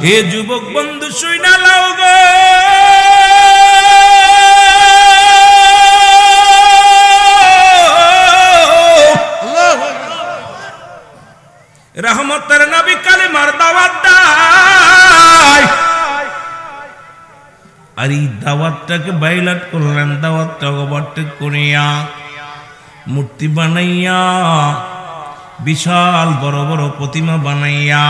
এ যুবক বন্ধু শুইনা লাও গো, রহমতের নবী কালিমার দাওয়াত দেয়। আর এই দাওয়াতটাকে বাইলাট করলেন, দাওয়াতটাকে ওভারটেক করিয়া মূর্তি বানাইয়া বিশাল বড় বড় প্রতিমা বানাইয়া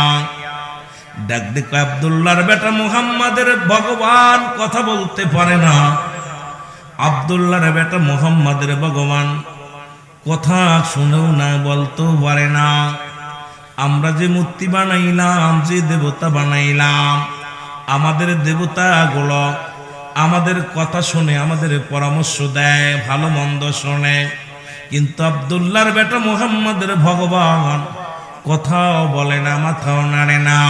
ডাক দেখো আব্দুল্লাহর বেটা মুহাম্মাদের ভগবান কথা বলতে পারে না। আব্দুল্লাহর বেটা মুহাম্মাদের ভগবান কথা শুনেও না, বলতেও পারে না। আমরা যে মূর্তি বানাইলাম, যে দেবতা বানাইলাম, আমাদের দেবতাগুলো আমাদের কথা শুনে, আমাদের পরামর্শ দেয়, ভালো মন্দ শোনে। কিন্তু আব্দুল্লাহর বেটা মুহাম্মাদের ভগবান কথাও বলে না, মাথাও নাড়ে না।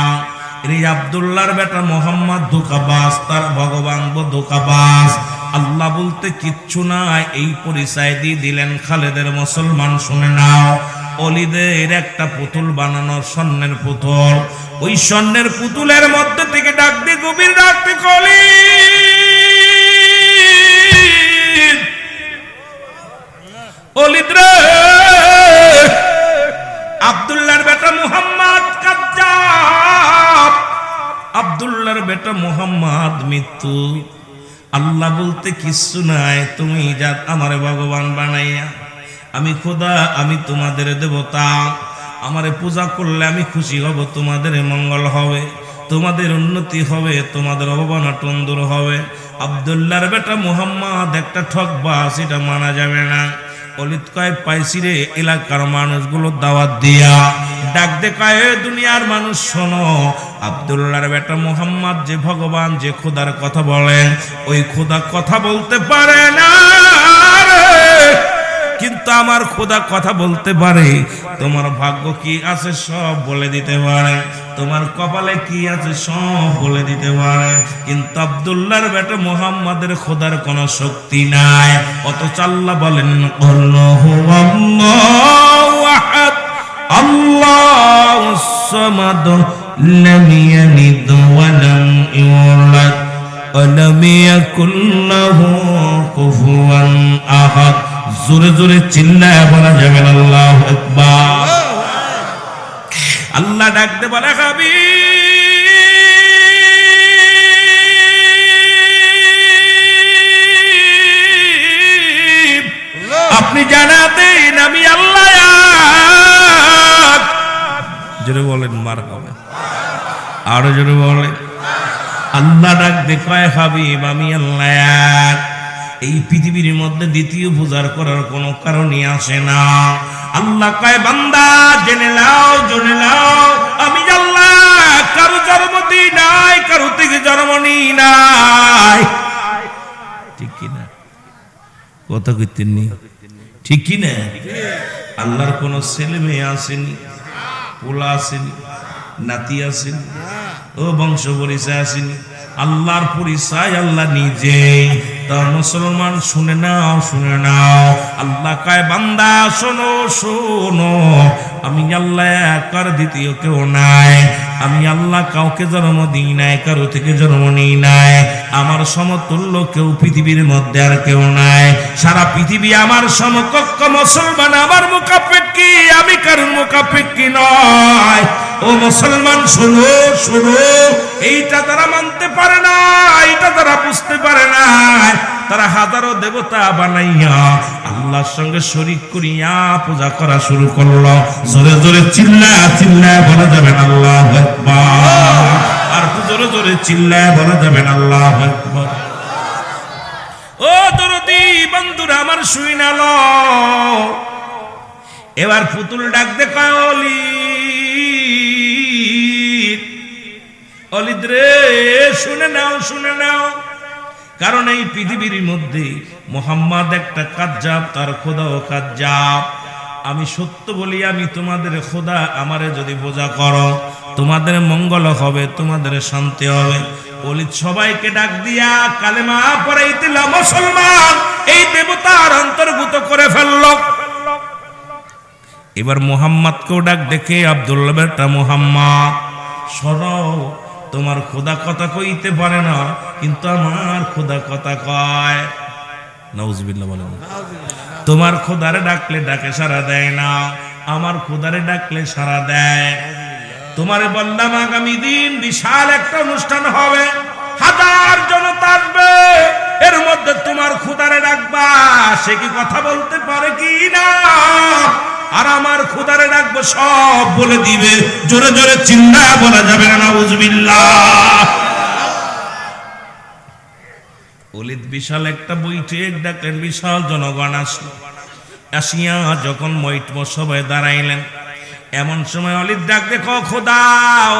এই আব্দুল্লাহর বেটা মুহাম্মদ ধোঁকাবাজ, তার ভগবান ধোঁকাবাজ। আল্লাহ বলতে কিচ্ছু নাই, এই পরিচয় দিয়ে দিলেন খালেদের মুসলমান। শুনে নাও, অলিদের একটা পুতুল বানানোর স্বর্ণের পুতুল, ওই স্বর্ণের পুতুলের মধ্যে থেকে ডাক দিয়ে গভীর রাতে কলি অলিদ রে, আব্দুল্লাহর বেটা মুহাম্মদ কাজ্জাব, আব্দুল্লাহর বেটা মুহাম্মদ মৃত্যু। আল্লাহ বলতে কিচ্ছু নাই, তুমি যা আমারে ভগবান বানাইয়া, আমি খোদা, আমি তোমাদের দেবতা, আমারে পূজা করলে আমি খুশি হব, তোমাদের মঙ্গল হবে, তোমাদের উন্নতি হবে, তোমাদের অবনটন দূর হবে। আব্দুল্লাহর বেটা মুহাম্মদ একটা ঠকবাজ, এটা মানা যাবে না। অলিদ কয় পাইছি রে, এলাকার মানুষগুলো দাওয়াত দিয়া ডাক দেখায়, দুনিয়ার মানুষ শোনো, আব্দুল্লাহর বেটা মুহাম্মদ যে ভগবান, যে খোদার কথা বলেন, ওই খোদা কথা বলতে পারে না, কিন্তু আমার খোদা কথা বলতে পারে। তোমার ভাগ্য কি আছে সব বলে দিতে পারে, তোমার কপালে কি আছে সব বলে দিতে পারে। কিন্তু আব্দুল্লাহর বেটা মুহাম্মাদের খোদার কোনো শক্তি নাই। অথচ আল্লাহ বলেন আল্লাহু আল্লাহু আহাদ আল্লাহুস সামাদ লাম ইয়ালিদ ওয়া লাম ইউলাদ ওয়া লাম ইয়াকুল লাহু কুফুয়ান আহাদ। জোরে জোরে চিল্লায় বলা যাবে না আল্লাহু আকবার। আল্লাহ ডাকতে বলে হাবিব, আপনি জানাতেন আমি আল্লাহ এক। জোরে বলেন মারহাবা, আরো জোরে বলেন। আল্লাহ ডাকতে কয় হাবিব আমি আল্লাহ এক। এই পৃথিবীর মধ্যে দ্বিতীয় পূজার করার কোনো কারণই আসে না। আল্লাহ কয় বান্দা জেনে নাও, জেনে নাও, আমি আল্লাহ কারো জন্ম দিই নাই, কারো থেকে জন্ম নিই নাই। ঠিক কিনা কথা কইতেননি? ঠিক কিনা? আল্লাহর কোন ছেলে মেয়ে আসেনি, পোলা আসেনি, নাতি আসেনি, ও বংশ পরিচয় আসেনি। আল্লাহর পরিচয় আল্লাহ নিজে। তার মুসলমান শুনে নাও, শুনে নাও, আল্লাহ কয় বান্দা শোনো, শোনো, আমি আল্লাহ এক, আর দ্বিতীয় কেউ নাই। আমি আল্লাহ কাউকে জন্ম দিই নাই, কারো থেকে জন্ম নিই নাই। আমার সমতুল্য কেউ পৃথিবীর মধ্যে আর কেউ নাই। সারা পৃথিবী আমার সমকক্ষ, মুসলমান আমার মুখাপেক্ষী, আমি কারোর মুখাপেক্ষী নয়। ও মুসলমান শোনো, শোনো, এইটা তারা মানতে পারে না, এইটা তারা বুঝতে পারে না। তারা হাজারো দেবতা বানাইয়া আল্লাহর সঙ্গে শরীক করিয়া পূজা করা শুরু করলো। জোরে জোরে চিল্লায় চিল্লায় বলা যাবেন আল্লাহু আকবার। আর জোরে জোরে চিল্লায় বলা যাবেন আল্লাহু আকবার। ও দরদি বন্ধুরা আমার শুইনা লো, এবার পুতুল ডাক দেখায় অলিদ, অলিদ রে শুনে নাও, শুনে নাও, কারণ এই পৃথিবীর মধ্যে মুহাম্মদ একটা কাজ্জাব, তার খোদাও কাজ্জাব। আমি সত্য বলি, আমি তোমাদের খোদা, আমারে যদি বোঝা করো তোমাদের মঙ্গল হবে, তোমাদের শান্তি হবে। অলিদ সবাইকে ডাক দিয়া কালেমা পড়াইতেল, মুসলমান এই দেবতার অন্তর্ভুক্ত করে ফেলল। এবার মুহাম্মদকেও ডাক দেখে আব্দুল্লাহ বেটা মুহাম্মদ শোনো, তোমার খোদা কথা কইতে পারে না, কিন্তু আমার খোদা কথা কয়। নাউজুবিল্লাহ বলেন। তোমার খোদারে ডাকলে ডাকে সাড়া দেয় না, আমার খোদারে ডাকলে সাড়া দেয়। তোমারে বললাম আগামী দিন বিশাল একটা অনুষ্ঠান হবে, হাজার জনতা আসবে, এর মধ্যে তোমার খোদারে ডাকবা, সে কি কথা বলতে পারে কি না? আর আমার খোদারে ডাকবো, সব বলে দিবে। জোরে জোরে চিল্লা বলা যাবে না নাউজুবিল্লাহ। ওলিদ বিশাল একটা বৈঠক ডাকলেন, বিশাল জনগণ আসলো। আসিয়া যখন সবাই দাঁড়াইলেন, এমন সময় অলিদ ডাক, দেখো খোদা,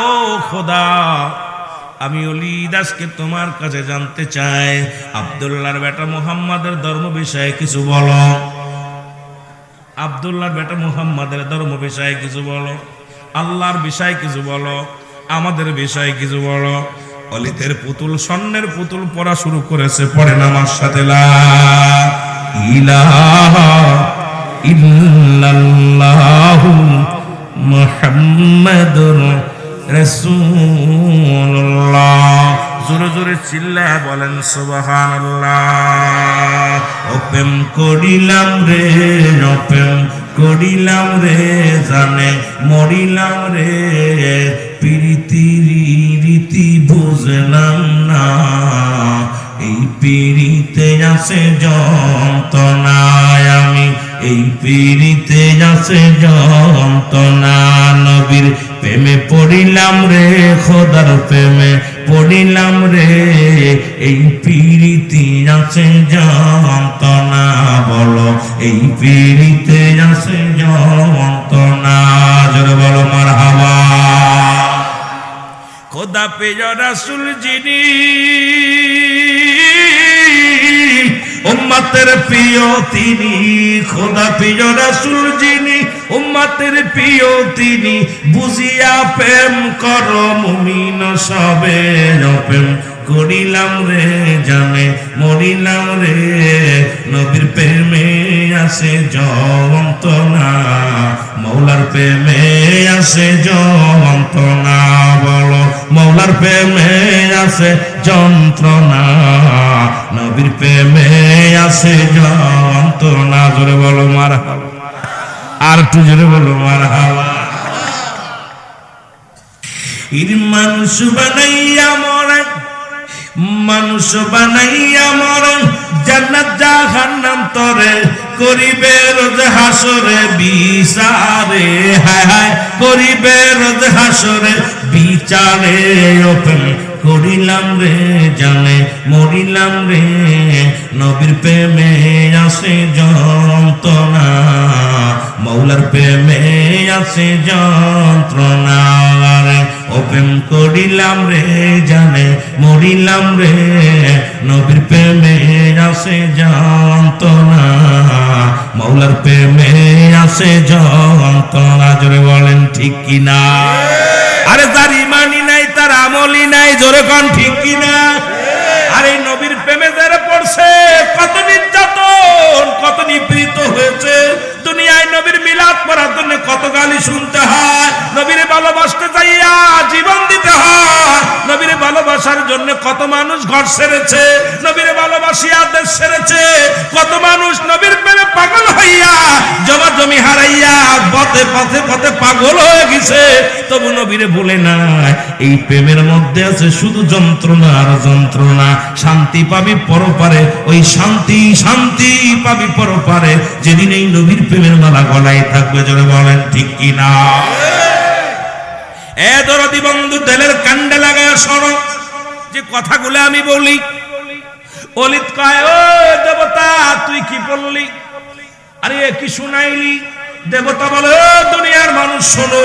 ও খোদা, আমি অলিদ আজকে তোমার কাছে জানতে চাই, আব্দুল্লাহর বেটা মুহাম্মাদের ধর্ম বিষয়ে কিছু বলো। আব্দুল্লাহর বেটা মুহাম্মাদের ধর্ম বিষয়ে কিছু বলো, আল্লাহর বিষয়ে কিছু বলো, আমাদের বিষয়ে কিছু বলো। অলিদের পুতুল, স্বর্ণের পুতুল পড়া শুরু করেছে, পড়ে নামার সাথে লা ইলাহা ইল্লাল্লাহু মুহাম্মাদুর রাসূলুল্লাহ। জোরে জোরে চিল্লায় বলেন সুবহানাল্লাহ। ও প্রেম করিলাম রে, ও প্রেম করিলাম রে, জানে মরিলাম রে, প্রীতির রীতি বুঝলাম না, এই পীড়িতে আছে যন্ত্রণা, আমি এই পীড়িতে আছে যন্ত্রণা। নবীর প্রেমে পড়িলাম রে, খোদার প্রেমে পড়িলাম রে, এই পীড়িতে আছে যন্ত্রণা, বলো এই পীড়িতে আছে যন্ত্রণা। জোরে বলো মারহাবা। খোদা পেজ রাসূল যিনি, উম্মতের প্রিয় তিনি, খোদা পেজ রাসূল যিনি, উম্মতের প্রিয় তিনি, বুঝিয়া প্রেম করো মুমিন সবে, প্রেম করিলাম রে, জানে মরিলাম রে, নবীর প্রেমে আছে যন্ত্রণা, মৌলার প্রেমে আছে যন্ত্রণা, বলো মৌলার প্রেমে আছে যন্ত্রণা, নবীর প্রেমে আছে যন্ত্রণা। জোরে বলো মারহাবা, আর একটু জোরে বলো মারহাবা। মানুষ বানাইয়া মরে, মানুষ বানাইয়া মরে, জান্নাত জাহান্নাম তরে করিবে রোজ হাসরে বিচারে, হায় হায় করিবে রোজ হাসরে বিচারে। ওপেন করিলাম রে, জানে মরিলাম রে, নবীর প্রেমে আছে যন্ত্রণা, মৌলার প্রেমে আছে যন্ত্রণা। ও প্রেম করিলাম রে, জানে মরিলাম রে, নবীর প্রেমে আছে যন্ত্রণা, মৌলার প্রেমে আছে যন্ত্রণা। জোরে বলেন ঠিক কিনা? আরে যার ইমানই নাই, তার আমলই নাই, জোরে কোন ঠিক কিনা? আরে নবীর প্রেমে যারা পড়ছে, কত নির্যাতন, কত নিপীড়িত হয়েছে। দুনিয়ায় নবীর মিলাদ পড়ার জন্য কত গালি শুনতে হয়, নবীর ভালোবাসতে যাইয়া জীবন দিতে হয়, নবীর ভালোবাসার জন্য কত মানুষ ঘর ছেড়েছে, নবীর ভালোবাসিয়া দেশ ছেড়েছে, কত মানুষ নবীর প্রেমে পাগল হইয়া জমা জমি হারাইয়া পথে পথে পথে পাগল হয়ে গেছে, তবু নবীরে ভুলে নাই। এই প্রেমের মধ্যে আছে শুধু যন্ত্রণা আর যন্ত্রণা। শান্তি পাবি পরপারে, ওই শান্তি শান্তি পাবি পরপারে, যেদিন এই নবীর প্রেমের মালা গলায় থাকবে। জোরে বলেন ঠিক কিনা? এ দরদি বন্ধু, তেলের কাণ্ডে লাগায় শোনো যে কথাগুলো আমি বলি। অলিদ কয়, ও দেবতা তুই কি বললি? আরে কি শুনাইলি? দেবতা বলে, ও দুনিয়ার মানুষ শোনো,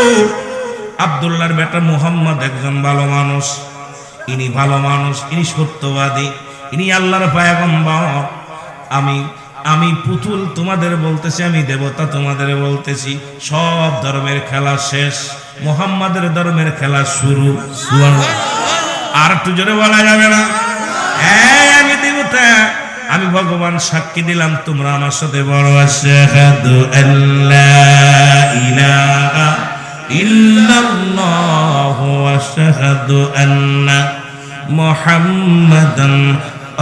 আব্দুল্লাহর বেটা মুহাম্মদ একজন ভালো মানুষ, ইনি ভালো মানুষ, ইনি সত্যবাদী, ইনি আল্লাহর পয়গম্বর। আমি পুতুল তোমাদের বলতেছি, আমি দেবতা তোমাদের বলতেছি, সব ধর্মের খেলা শেষ, মুহাম্মাদের ধর্মের খেলা শুরু। আর একটু জোরে বলা যাবে না? হ্যাঁ আমি দেবতা, আমি ভগবান সাক্ষী দিলাম, তোমরা আমার সাথে বড় আশহাদু আল্লা ইলাহা ইল্লাল্লাহু আশহাদু আন্না মুহাম্মাদান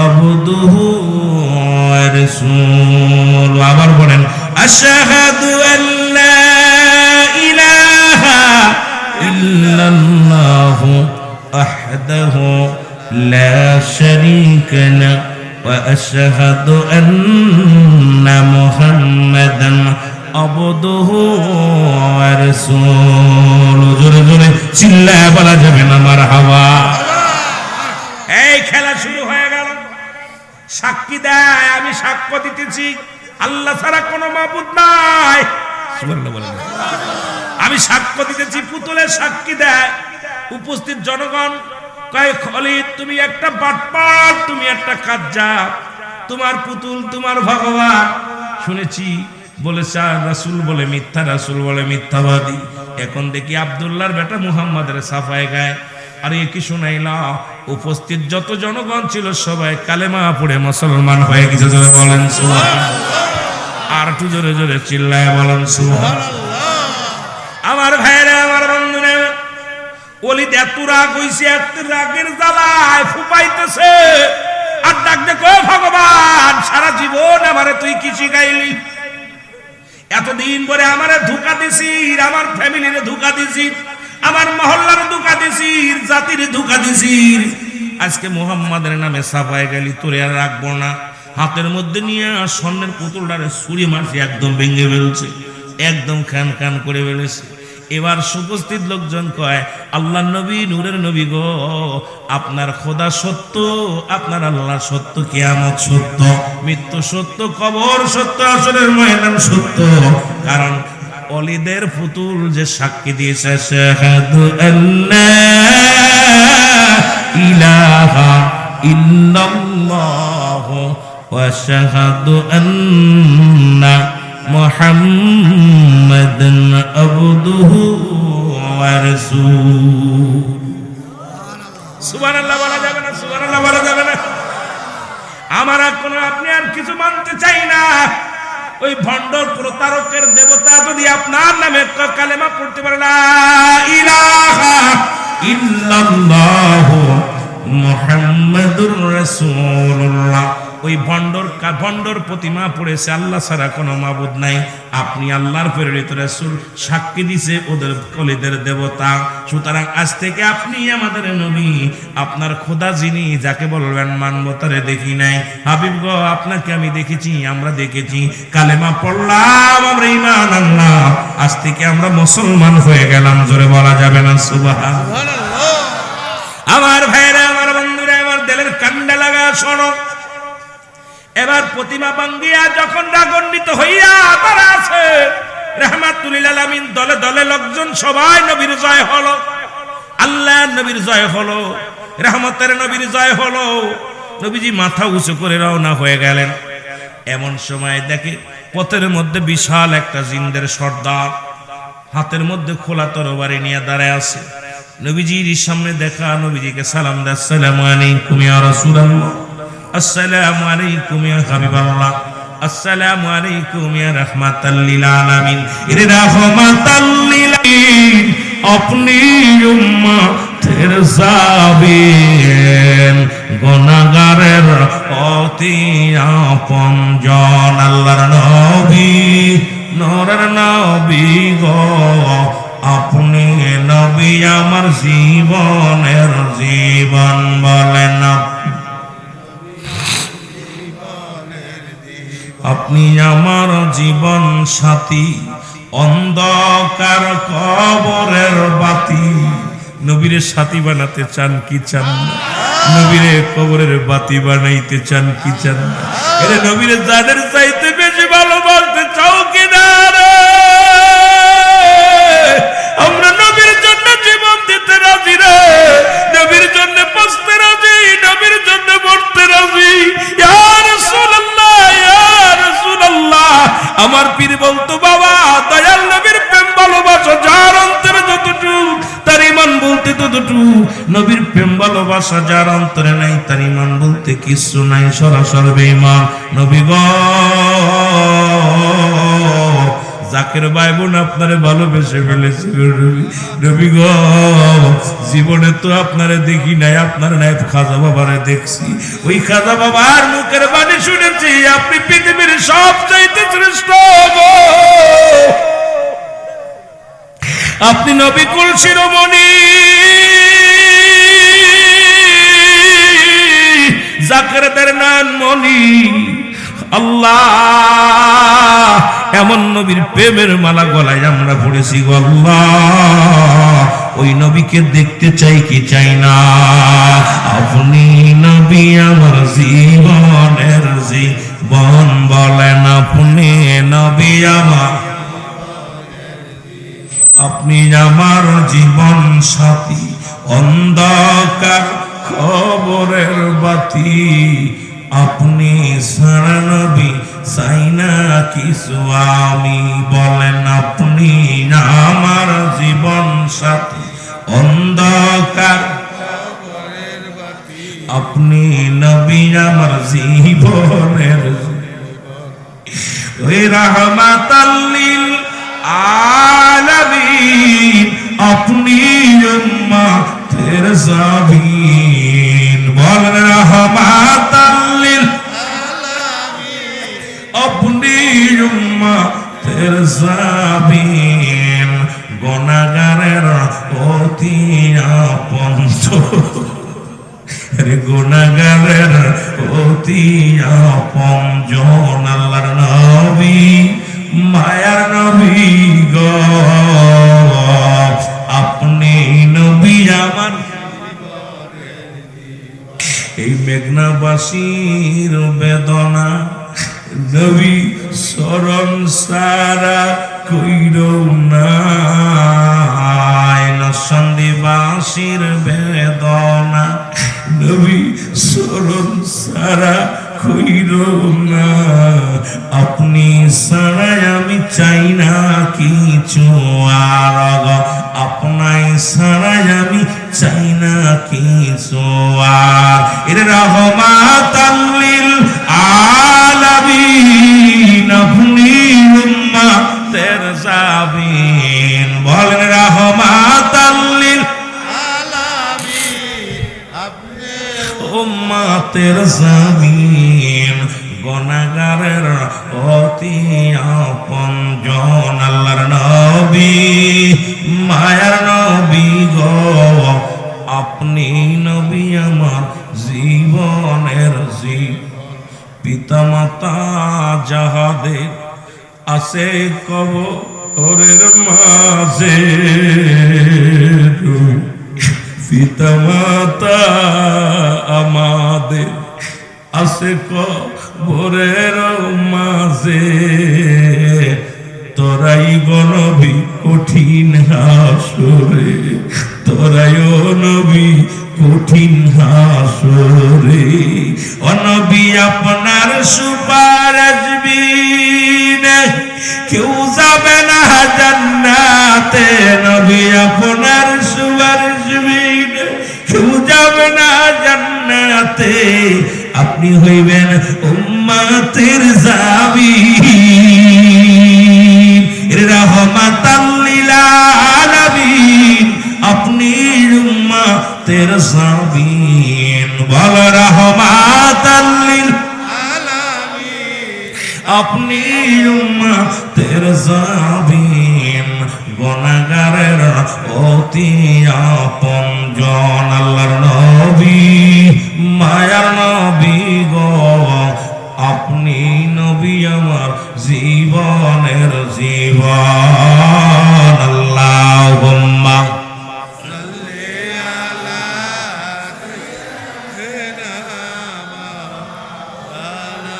আবদুহু ওয়া রাসূলুহু। আবার বলেন আশহাদু আল্লা ইলাহা ইল্লাল্লাহু ওয়াহদাহু লা শারীকা লাহু ওয়া আশহাদু আন্না মুহাম্মাদান আবদুহু ওয়া রাসূলুহু। জোরে জোরে চিল্লায়া বলা যাবে না মারহাবা। এই খেলা শুরু হয়ে গেল। সাক্ষী দেয় আমি সাক্ষ্য দিতেছি আল্লাহ ছাড়া কোনো মাবুদ নাই। সুবহানাল্লাহ বলেন। আমি সাক্ষ্য দিতেছি, পুতুলের সাক্ষী দেয়। উপস্থিত জনগণ কয় খলিদ তুমি একটা বাটপার, তুমি একটা কাজ্জাব, তোমার পুতুল তোমার ভগবান। শুনেছি বলেছে রাসূল বলে মিথ্যা, রাসূল বলে মিথ্যাবাদী। এখন দেখি আব্দুল্লাহর বেটা মুহাম্মাদের সাফায় গায়। আর এ কি শুনাইলা, উপস্থিত যত জনগণ ছিল সবাই কালেমা পড়ে মুসলমান হয়ে গেছে। জোরে বলেন সুবহানাল্লাহ। আর একটু জোরে জোরে চিল্লায় বলেন সুবহানাল্লাহ। আমার ভাইরা, আমার বন্ধুরা, ওলিদ এত রাগ হইছে, এত রাগের জ্বালায় ফুপাইতেছে। আর ডাক দেখো ভগবান, সারা জীবন আমারে তুই কি শিখাইলি? এতদিন পরে আমারে ধোঁকা দিছিস, আমার ফ্যামিলিরে ধোঁকা দিছিস, আমার মহল্লার ধোঁকা দিছিস, জাতির ধোঁকা দিছিস। আজকে মুহাম্মাদের নামে সাফায় গেলি, তোরে আর রাখবো না। হাতের মধ্যে নিয়ে স্বর্ণের পুতুলটারে ছুরি মারছে, একদম ভেঙে ফেলছে, একদম খান খান করে ফেলেছে। এবার উপস্থিত লোকজন কয় আল্লাহ নবী, নূরের নবী গো, আপনার খোদা সত্য, আপনার আল্লাহ সত্য, কিয়ামত সত্য, মৃত্যু সত্য, কবর সত্য, আসরের ময়দান সত্য। কারণ ওলিদের পুতুল যে সাক্ষী দিয়েছে শাহাদু আল্লা ইলাহা ইল্লাল্লাহু ওয়া শাহাদু আন্না মুহাম্মাদান আবদুহু ওয়া রাসূলুহু। সুবহানাল্লাহ বলা যাবে না, সুবহানাল্লাহ বলা যাবে না। আমার কোনো আপনি আর কিছু মানতে চাই না। ওই ভণ্ডর প্রতারকের দেবতা যদি আপনার নামে কালেমা পড়তে পারে লা ইলাহা ইল্লাল্লাহু মুহাম্মাদুর রাসূলুল্লাহ, ওই ভণ্ডর প্রতিমা পড়েছে আল্লাহ ছাড়া কোনো মাবুদ নাই, আপনি আল্লাহর প্রেরিত রাসূল, সাক্ষী দিছে ওদের কলিদের দেবতা। সুতরাং আজ থেকে আপনি আমাদের নবী, আপনার খোদা যিনি, যাকে বলবেন মানব তারে দেখি নাই। হাবিব গো, আপনাকে আমি দেখেছি, আমরা দেখেছি, কালেমা পড়লাম, আমরা ঈমান আনলাম, আজ থেকে আমরা মুসলমান হয়ে গেলাম। জোরে বলা যাবে না সুবহানাল্লাহ। আমার ভাইরা, আমার বন্ধুরা, আমার দিলের কান্ডা লাগা শোনো। এবার প্রতিমা ভাঙ্গিয়া যখন রাগান্বিত হইয়া তারা আছে রাহমাতুল লিল আলামিন, দলে দলে লোকজন সবাই নবীর জয় হলো, আল্লাহ নবীর জয় হলো, রহমতের নবীর জয় হলো। নবীজি মাথা উঁচু করে রওনা হয়ে গেলেন। এমন সময় দেখে পথের মধ্যে বিশাল একটা জিন্দের সর্দার, হাতের মধ্যে খোলা তরবারি নিয়ে দাঁড়ায় আছে। নবীজির সামনে দেখা, নবীজিকে সালাম দেয়, আসসালামু আলাইকুম ইয়া রাসূলুল্লাহ, আসসালামু আলাইকুম ইয়া হাবিবাল্লাহ, আসসালামু আলাইকুম ইয়া রাহমাতাল লিল আলামিন। এরে রাহমাতাল লিল আলামিন, আপনি উম্মতের জাবিন, গুনাহগারের অতি আপনজন, আল্লাহর নবী, নূরের নবী গো, আপনি নবী আমার জীবনের জীবন। বলেন আপনি আমার জীবন সাথী, অন্ধকার কবরের বাতি। নবীরে সাথী বানাতে চান কি চান না? নবীরে কবরের বাতি বানাইতে চান কি চান না? এরে নবীরে জানের চাইতে বেশি ভালোবাসতে চাও কিনা রে? আমরা নবীর জন্য জীবন দিতে রাজি রে, নবীর জন্য বাঁচতে রাজি, নবীর জন্য মরতে রাজি। ইয়া রাসূলুল্লাহ, ইয়া রাসূলুল্লাহ। আমার পীর বলতো বাবা, দয়াল নবীর প্রেম ভালোবাসা যার অন্তরে যতটুকু, তার ঈমান বলতে ততটুকু। নবীর প্রেম ভালোবাসা যার অন্তরে নাই, তার ঈমান বলতে কিছু নাই, সরাসরি বেঈমান। নবী গো, জাকের ভাই বোন আপনারে ভালোবেসে ফেলেছে নবী গো জীবনে তো আপনারে দেখি নাই, আপনার নাই খাজা বাবারে দেখছি। ওই খাজা বাবার মুখের বাণী শুনেছি আপনি পৃথিবীর সবচাইতে শ্রেষ্ঠ গো। আপনি নবী কুল শিরোমণি, জাকেরদের নান মনি। আল্লাহ এমন নবীর প্রেমের মালা গলায় আমরা পড়েছি গো আল্লাহ, ওই নবীকে দেখতে চাই কি চাই না? আপনি নবী আমার জীবনের জীবন, বলেন আপনি নবী আমার, আপনি আমার জীবন সাথী, অন্ধকার খবরের বাতি। আপনি ছাড়া নবী চাই না কিছু আমি, বলেন আপনি আমার জীবন সাথী, অন্ধকার আপনি নবী আমার জীবনের, ওই রাহমাতাল লিল আলামিন, আপনি উম্মতের জাবিন, বলেন রাহমাতাল লিল আলামিন, আপনি উম্মতের জাবিন। গুনাহগারের অতি আপনজন, গুনাহগারের অতি আপনজন, আল্লাহর নবী মায়ার নবী গো, আপনি নবী আমার। এই মেঘনাবাসীর বেদনা নবী শরণ সারা কইর না, নরসিংদীবাসীর বেদনা নবী শরণ সারা কইর না। আপনি ছাড়াই আমি চাই না কিছু আর, আপনাই ছাড়াই আমি চাই না কিছু আর। এর রাহমাতাল লিল আলামিন, আপনি উম্মতের জাবিন, বলেন রাহমাতাল লিল আলামিন, আপনি উম্মতের জাবিন। গুনাহগারের অতি আপনজন, আল্লাহর নবী মায়ার নবী গো, আপনি নবী আমার জীবনের পিতা মাতা যাহাদের আছে কবরের মাঝে, পিতা মাতা আমাদের আছে কবরের মাঝে, তোরাই গনবী কঠিন হাসরে, তোরাই নবী কঠিন হাসরে। ও নবী আপনার সুপারিশ বিনে কেউ যাবে না জান্নাতে, নবী আপনার সুপারিশ বিনে কেউ যাবে না জান্নাতে, আপনি হইবেন উম্মতের জাবিন। রাহমাতাল লিল আলামিন, আপনি উম্মতের জাবিন, বল রাহমাতাল লিল আলামিন, আপনি উম্মতের জাবিন। গুনাহগারের অতি আপনজন, আল্লাহর নবী মায়ার নবী গো, আপনি নবী আমার জীবনের জীবন। আল্লাহুম্মা সাল্লি আলা সাইয়্যিদিনা মাওলানা।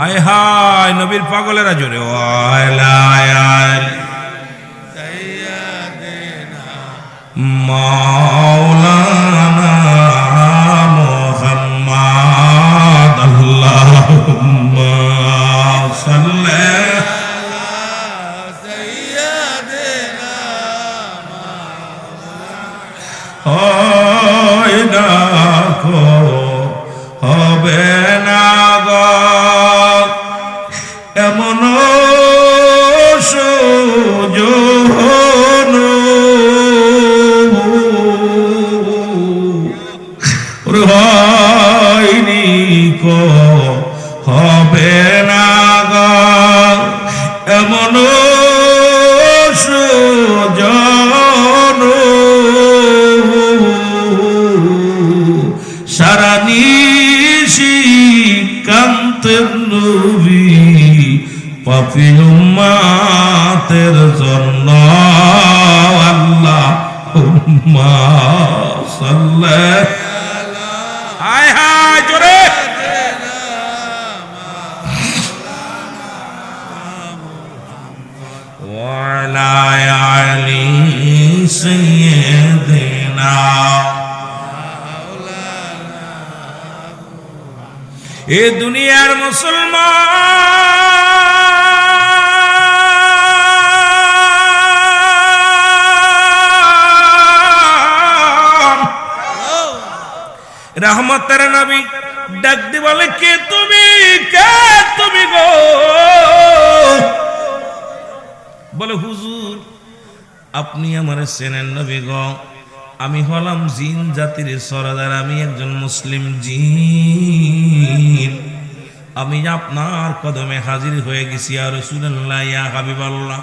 আয় হায় নবীর পাগলেরা জোরে ওয়ালা সাইয়্যিদিনা মাওলানা মুহাম্মদ। আল্লাহুম্মা সাল্লি আলা সাইয়্যিদিনা মাওলানা। ওই দেখো হবে না গো এমন ওরে হয়নি কো হবে না গো এমন সুজন সারা নিশি কান্তের নবী পাপী উম্মতের জন্য আল্লাহুম্মা সাল্লি হায় হায় জোরে ওয়ালা আলি সাইয়্যিদিনা এ দুনিয়ার মুসলমান রহমতের নবী ডাক দি বলে কে তুমি গো বলে হুজুর আপনি আমার চেনেন নবী গো আমি হলাম জিন জাতির সরদার আমি একজন মুসলিম জিন আমি আপনার কদমে হাজির হয়ে গেছি আর রাসূলুল্লাহ ইয়া হাবিবাল্লাহ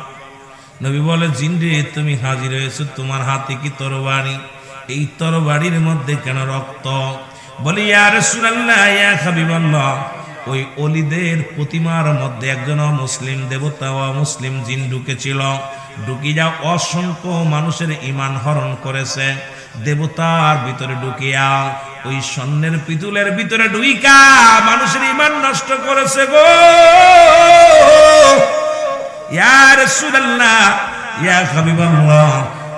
নবী বলে জিন রে তুমি হাজির হয়েছো তোমার হাতে কি তরবারি এই তরবারির মধ্যে কেন রক্ত বলি ইয়া রাসূলুল্লাহ ইয়া হাবিবাল্লাহ ওই অলিদের প্রতিমার মধ্যে একজন মুসলিম দেবতা ও মুসলিম জিন ঢুকেছিল ঢুকি যা অসংখ্য মানুষের ঈমান হরণ করেছে দেবতার ভিতরে ঢুকিয়া ওই স্বর্ণের পিতুলের ভিতরে ঢুইকা মানুষের ঈমান নষ্ট করেছে গো ইয়া রাসূলুল্লাহ ইয়া হাবিবাল্লাহ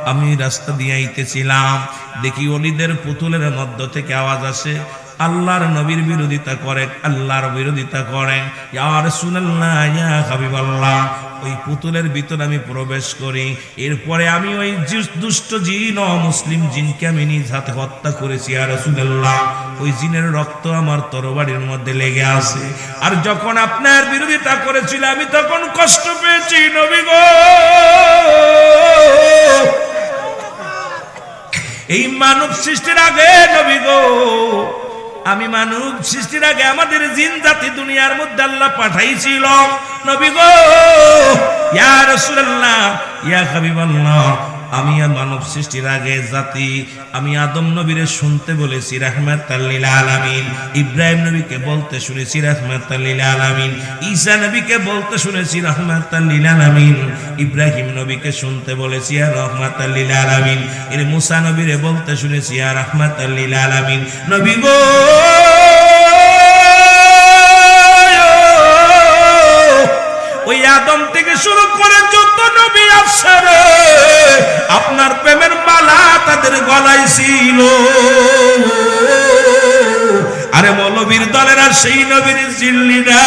আমি রাস্তা দিয়ে আইতেছিলাম দেখি অলিদের পুতুলের মধ্য থেকে আওয়াজ আসে আল্লাহর নবীর বিরোধিতা করে আল্লাহর বিরোধিতা করে ইয়া রাসূলুল্লাহ ইয়া হাবিবাল্লাহ ওই পুতুলের ভিতর আমি প্রবেশ করি এরপরে আমি ওই দুষ্ট জিন ও মুসলিম জিনকে আমি নিজ হাতে হত্যা করেছি ইয়া রাসূলুল্লাহ ওই জিনের রক্ত আমার তরবারির মধ্যে লেগে আছে আর যখন আপনার বিরোধিতা করেছিল আমি তখন কষ্ট পেয়েছি নবী গো এই মানব সৃষ্টির আগে নবী গো আমি মানব সৃষ্টির আগে আমাদের জিন জাতি দুনিয়ার মধ্যে আল্লাহ পাঠাইছিল নবী গো ইয়া রাসূলুল্লাহ ইয়া হাবিবাল্লাহ আমি মানব সৃষ্টির আগে জাতি আমি আদম নবীরে শুনতে বলেছি রাহমাতাল লিল আলামিন ইব্রাহিম নবীকে বলতে শুনেছি রাহমাতাল লিল আলামিন ঈসা নবীকে বলতে শুনেছি রাহমাতাল লিল আলামিন ইব্রাহিম নবীকে শুনতে বলেছি ইয়া রাহমাতাল লিল আলামিন এর মুসা নবীরে বলতে শুনেছি ইয়া রাহমাতাল লিল আলামিন নবী গো ওই আদম থেকে শুরু করে যত নবী আসছে আপনার প্রেমের মালা তাদের গলায় ছিল আরে মৌলবীর দলেরা সেই নবীর জিল্লি না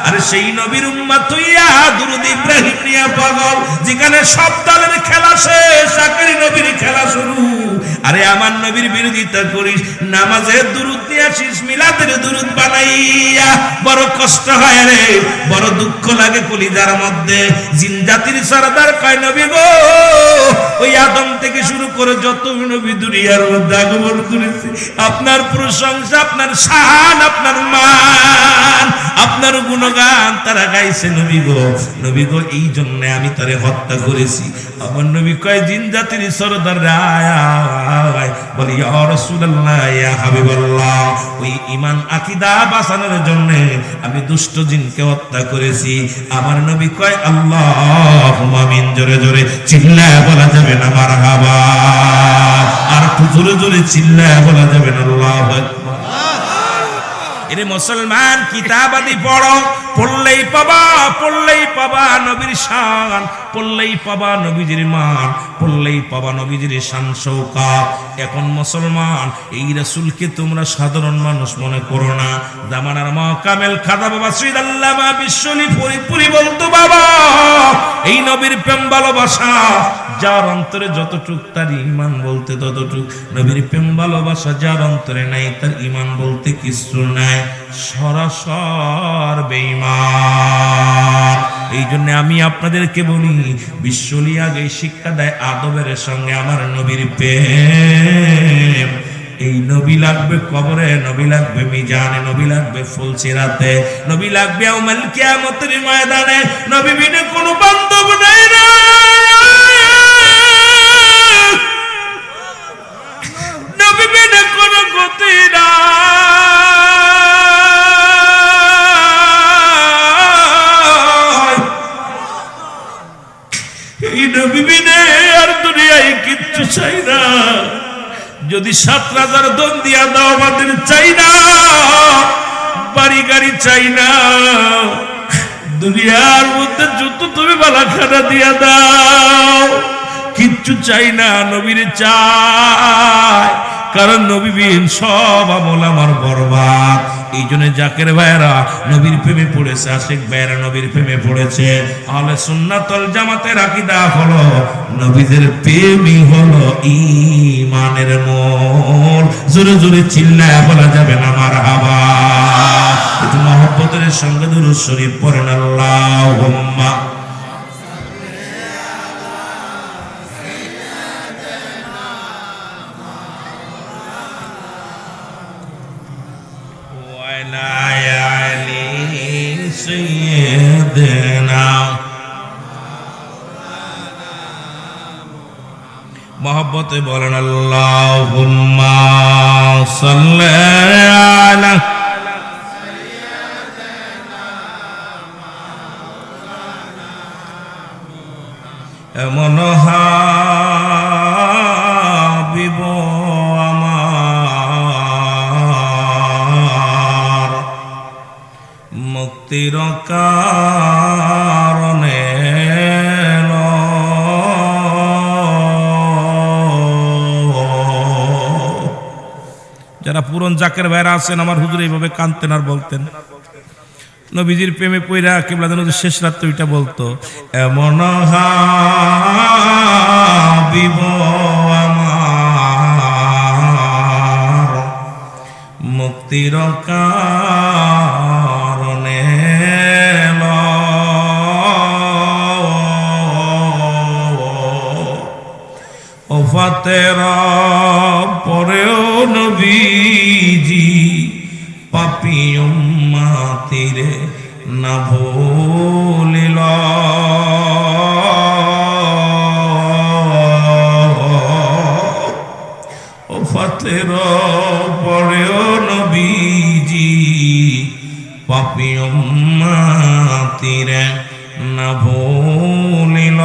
আরে সেই নবীর উম্মত হইয়া দুরূদ ইব্রাহিম নিয়া পাগল যেখানে সব দলের খেলা শেষ আখেরি নবীর খেলা শুরু আরে আমার নবীর বিরোধিতা করিস নামাজে দুরূদ নিয়ে আসিস মিলাদের দুরূদ বানাইয়া বড় কষ্ট হয় রে বড় দুঃখ লাগে কলিজার মধ্যে জিন জাতির সরদার কয় নবী গো ওই আদম থেকে শুরু করে যত নবী দুনিয়ার মধ্যে আগমন করেছে আপনার প্রশংসা আপনার শান আপনার মান আপনার গুণগান তারা গাইছে নবী গো এই জন্য আমি তারে হত্যা করেছি আমার নবী কয় জিন জাতির সরদার রায় বলি ইয়া রাসূলুল্লাহ ইয়া হাবিবাল্লাহ ওই ঈমান আকীদা বাঁচানোর জন্য আমি দুষ্ট জিনকে হত্যা করেছি আমার নবী কয় আল্লাহুম্মা আমিন জোরে জোরে চিল্লায়া বলা যাবে না মারহাবা আর একটু জোরে জোরে চিল্লায়া বলা যাবে না আল্লাহু আকবার এরে মুসলমান কিতাব আদি পড়ো পড়লেই পাবা নবীর শান পড়লেই পাবা নবীজির মান পড়লেই পাবা নবীজির শান শৌকত এখন মুসলমান এই রাসূলকে তোমরা সাধারণ মানুষ মনে করো না জামানার মাকামেল খাদা বাবা সৈয়দ আল্লামা বিশ্বলি পরিপুরি বলতো বাবা এই নবীর প্রেম ভালোবাসা যার অন্তরে যতটুক তার ঈমান বলতে ততটুক নবীর প্রেম ভালোবাসা যার অন্তরে নাই তার ঈমান বলতে কিছু নাই সরাসর বেঈমান এই জন্য আমি আপনাদেরকে বলি বিশ্বলি আগে শিক্ষা দেয় আদবের সঙ্গে আমার নবীর প্রেম এই নবী লাগবে কবরে, নবী লাগবে মিজানে, নবী লাগবে ফুলসিরাতে, নবী লাগবে ইয়াউমুল কিয়ামতের ময়দানে। নবী বিনে কোনো বান্ধব নাই না, নবী বিনে কোনো গতি না। এই নবী বিনে আর দুনিয়ায় কিচ্ছু চাই না। যদি 7 রাজার দন দিয়া দাও, আমাদের চাই না, বাড়ি গাড়ি চাই না, দুনিয়ার মধ্যে যত তুমি বালাখানা দিয়া দাও, কিচ্ছু চাই না, নবীর চাই। কারণ নবীবিহীন সব আমল আমার বরবাদ। এই জন্য জাকের ভাইরা নবীর প্রেমে পড়েছে, আশিক ভাইরা নবীর প্রেমে পড়েছে। আহলে সুন্নাত ওয়াল জামাতের আকীদা হলো নবীদের প্রেমই হলো ঈমানের মূল। জোরে জোরে চিল্লায়া বলা যাবে না মারহাবা। একটু মহব্বতের সঙ্গে দুরূদ শরীফ পড়েন, আল্লাহুম্মা মহব্বতে বলেন আল্লাহুম্মা সাল্লি আলা এমন হাবিব আমার মুক্তির কারণে যারা পুরন জাকের ভাইরা আছেন, আমার হুজুর এইভাবে কাঁদতেন আর বলতেন, নবীজির প্রেমে পইরা কিবলা নবীর শেষ রাতে ওইটা বলতো, এমন হাবিব আমার মুক্তির কারণে ওফাতের পরেও নবীজি পাপী উম্মতিরে না ভুলিল। ওফাতের পরেও নবীজি পাপী উম্মতিরে না ভুলিল।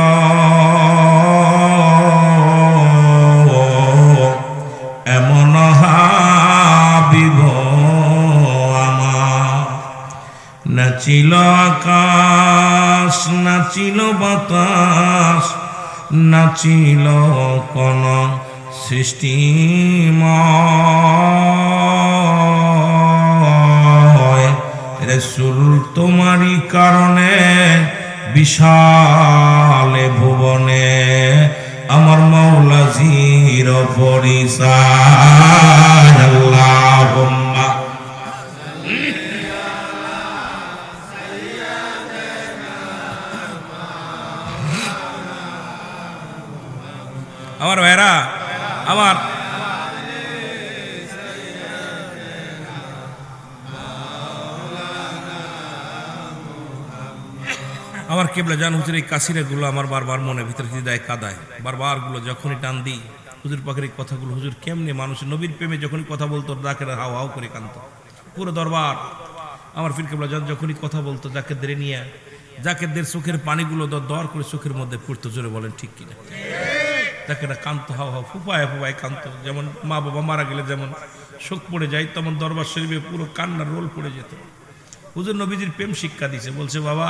এমন হাবিব আমার নাচিল আকাশ, নাচিল বাতাস, নাচিল কোন সৃষ্টিময়। রাসূল তোমারই কারণে বিশালে ভুবনে আমার মাওলা জির পরিচয়। আল্লাহুম্মা আমার ভাইরা আমার আমার কেবলা জান হুজুর, এই কাসিরাগুলো আমার বারবার মনের ভিতরে হৃদয় কাঁদায়। বারবার গুলো যখনই টান দিই হুজুর পাখির কথাগুলো, হুজুর কেমনে মানুষের নবীর প্রেমে যখনই কথা বলতো ডাকের হাও হাও করে কাঁদতো পুরো দরবার। আমার ফির কেবলা জান যখনই কথা বলতো জাকেরদের নিয়ে, জাকেরদের চোখের পানিগুলো দর করে চোখের মধ্যে পড়তো। জোরে বলেন ঠিক কিনা? জাকেরা কাঁদতো, হাও হাও ফুপায় ফুপায় কাঁদতো। যেমন মা বাবা মারা গেলে যেমন শোক পড়ে যায়, তেমন দরবার শরীফে পুরো কান্নার রোল পড়ে যেত। হুজুর নবীজির প্রেম শিক্ষা দিছে, বলছে বাবা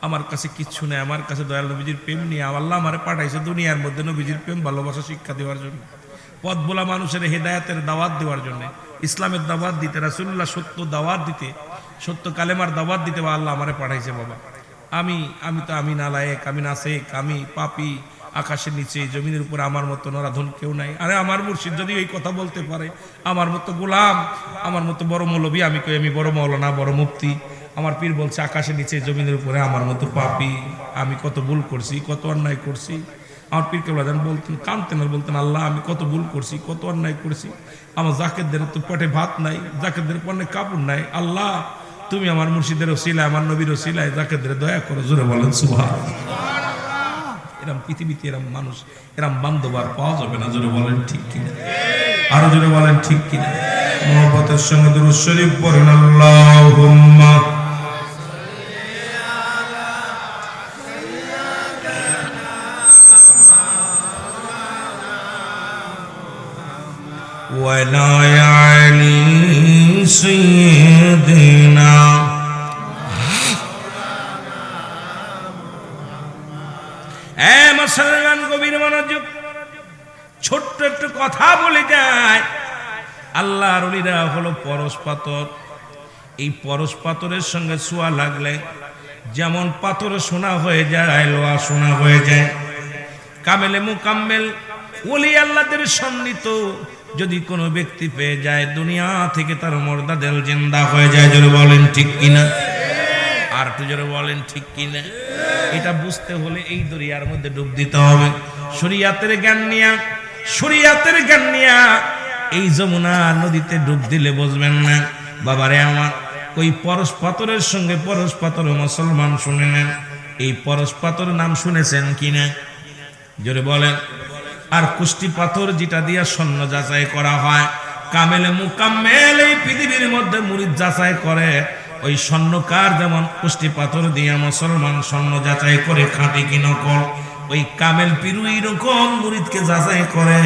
আমার কাছে কিচ্ছু নেই, আমার কাছে দয়াল নবীজির প্রেম নিয়ে আল্লাহ আমারে পাঠাইছে দুনিয়ার মধ্যে নবীজির প্রেম ভালোবাসা শিক্ষা দেওয়ার জন্য, পথ ভোলা মানুষের হেদায়েতের দাওয়াত দেওয়ার জন্য, ইসলামের দাওয়াত দিতে, রাসূলুল্লাহ সত্য দাওয়াত দিতে, সত্য কালেমার দাওয়াত দিতে আল্লাহ আমারে পাঠাইছে। বাবা আমি তো আমি নালায়েক, আমি নাসেক, আমি পাপী, আকাশের নিচে জমিনের উপরে আমার মতো নরাধন কেউ নাই। আরে আমার মুর্শিদ যদি এই কথা বলতে পারে, আমার মতো গোলাম, আমার মতো বড় মৌলবী, আমি কই আমি বড় মৌলানা, বড় মুফতি। আমার পীর বলছে আকাশের নিচে জমিনের উপরে আমার মতো পাপী, আমি কত ভুল করছি, কত অন্যায় করছি। আমার পীর কেবলা জান বলতেন, কাঁদতেন আর বলতেন, আল্লাহ আমি কত ভুল করছি, কত অন্যায় করেছি, আমার জাকেতদের তো পেটে ভাত নাই, জাকেতদের পণ্যে কাপড় নাই, আল্লাহ তুমি আমার মুর্শিদের ওসিলায়, আমার নবীর ওসিলায় জাকেতদের দয়া করো। জোরে বলেন সুবহানাল্লাহ। এরম পৃথিবীতে এরম মানুষ, এরম বান্ধব আর পাওয়া যাবে না। জোরে বলেন ঠিক কিনা, আরো জোরে বলেন ঠিক কিনা। মুহাব্বতের সঙ্গে দুরূদ শরীফ পড়েন, আল্লাহুম্মা وعلى آل سيدنا মুসলমান গভীর মনোযোগ। ছোট্ট একটু কথা বলে যায়, আল্লাহর ওলিরা হলো পরশ পাথর। এই পরশ পাথরের সঙ্গে ছোঁয়া লাগলে যেমন পাথর সোনা হয়ে যায়, লোহা সোনা হয়ে যায়। কামেলে মুকাম্মেল ওলি আল্লাহদের সন্নিহিত যদি কোনো ব্যক্তি পেয়ে যায়, দুনিয়া থেকে তার মুর্দা দিল জিন্দা হয়ে যায়। জোরে বলেন ঠিক কিনা, আর একটু জোরে বলেন ঠিক কিনা। এটা বুঝতে হলে এই দরিয়ার মধ্যে ডুব দিতে হবে। শরীয়তের জ্ঞান নিয়া, শরীয়তের জ্ঞান নিয়া এই যমুনা নদীতে ডুব দিলে বুঝবেন না। বাবারে আমার, ওই পরশ পাথরের সঙ্গে পরশ পাথর মুসলমান শুনে নেন। এই পরশ পাথর নাম শুনেছেন কিনা, জোরে বলেন। আর কুষ্টি পাথর যেটা দিয়া স্বর্ণ যাচাই করা হয়, কামেলে মুকাম্মেল এই পৃথিবীর মধ্যে মুরিদ যাচাই করে, ওই স্বর্ণকার যেমন কুষ্টি পাথর দিয়া মুসলমান স্বর্ণ যাচাই করে খাঁটি কি নকল, ওই কামেল পীরু এরকম মুরিদকে যাচাই করে।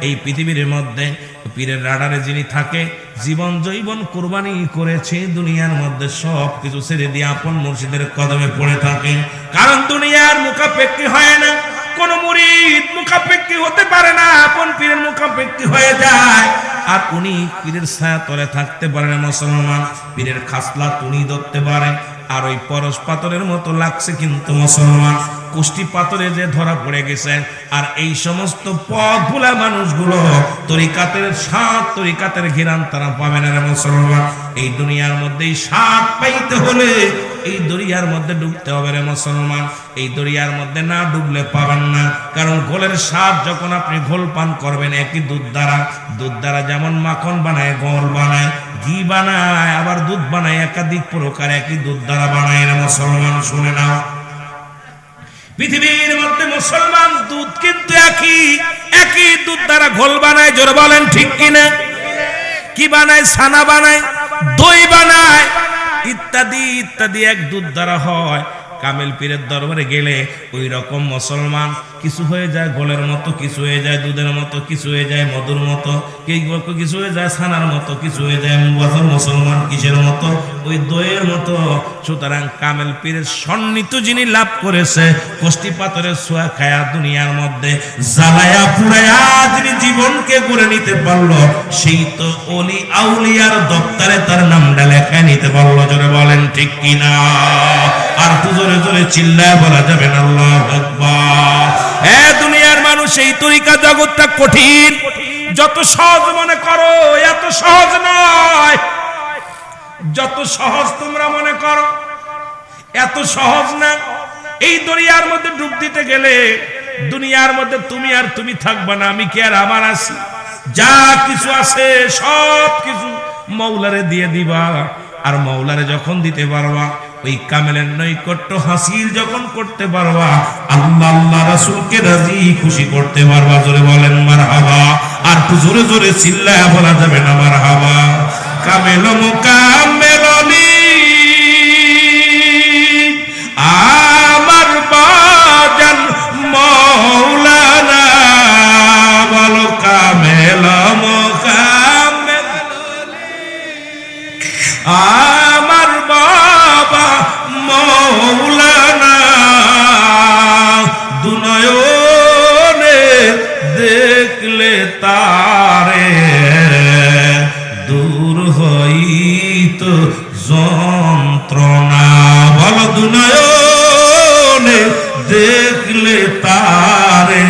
এই পৃথিবীর মধ্যে পীরের রাডারে যিনি থাকে, জীবন জৈবন কুরবানি করেছে, দুনিয়ার মধ্যে সব কিছু ছেড়ে দিয়ে আপন মুর্শিদের কদমে পড়ে থাকে। কারণ দুনিয়ার মুখাপেক্ষী হয় না, কোন মুরিদ মুখাপেক্ষী হতে পারে না, আপন পীরের মুখাপেক্ষী হয়ে যায়। আর উনি পীরের ছায়া তলে থাকতে পারে না মুসলমান, পীরের খাসলা উনি ধরতে পারে। আর ওই পরশ পাথরের মতো লাগছে কিন্তু মুসলমান, কুষ্টি পাথরে যে ধরা পড়ে গেছে। আর এই সমস্ত পথ ভোলা মানুষগুলো তরিকাতের স্বাদ, তরিকাতের ঘিরান তারা পাবে না রে মুসলমান। এই দুনিয়ার মধ্যে স্বাদ পাইতে হলে এই দরিয়ার মধ্যে ডুবতে হবে রে মুসলমান। এই দরিয়ার মধ্যে না ডুবলে পাবেন না। কারণ ঘোলের স্বাদ যখন আপনি ঘোল পান করবেন একই দুধ দ্বারা যেমন মাখন বানায়, গোল বানায়, ঘি বানায়, আবার দুধ বানায়, একাধিক প্রকার একই দুধ দ্বারা বানায় রে মুসলমান। শুনে নাও, পৃথিবীর মধ্যে মুসলমান দুধ কিন্তু একই দুধ দ্বারা ঘোল বানায়। জোরে বলেন ঠিক কিনা। কি বানায়? ছানা বানায়, দই বানায়, ইত্যাদি ইত্যাদি এক দুধ দ্বারা হয়। কামেল পীরের দরবারে গেলে ওই রকম মুসলমান কিছু হয়ে যায় গোলের মতো, কিছু হয়ে যায় দুধের মতো, কিছু হয়ে যায় মধুর মতো, কিছু হয়ে যায় ছানার মতো, কিছু হয়ে যায় মুসলমান কিসের মতো? ওই দইয়ের মতো। সুতরাং কামেল পীরের সন্নিহিত যিনি লাভ করেছে, কষ্টি পাথরের ছোঁয়া খায়া দুনিয়ার মধ্যে জ্বালায়া পুড়ায়া যিনি জীবনকে গড়ে নিতে পারলো, সেই তো ওলি আউলিয়ার দপ্তরে তার নামটা লেখায় নিতে পারলো। জোরে বলেন ঠিক কিনা। আর তো জোরে জোরে চিল্লায় বলা যাবে না আল্লাহু আকবার। দুনিয়ার মানুষ, এই তরিকা জগৎটা কঠিন। যত সহজ মনে করো এত সহজ নয়, যত সহজ তোমরা মনে করো এত সহজ না। এই দরিয়ার মধ্যে ডুব দিতে গেলে দুনিয়ার মধ্যে তুমি আর তুমি থাকবা না, আমি কি আর আমার আছি? যা কিছু আছে সব কিছু মৌলারে দিয়ে দিবা। আর মৌলারে যখন দিতে পারবা, ওই কামেলের নৈকট্য হাসিল যখন করতে পারবা, আল্লাহ আল্লাহ রাসূলকে রাজি খুশি করতে পারবা। জোরে বলেন মারহাবা। আর তো জোরে জোরে চিল্লায়া বলা যাবে না মারহাবা। কামেল মুকাম্মেল আমার বাজান মাওলানা, বলো কামেল মুকাম্মেল আমার বাবা মাওলানা, দুনয়নে দেখলে তারে দূর হইত যন্ত্রণা। বলো দুনয়নে দেখলে তারে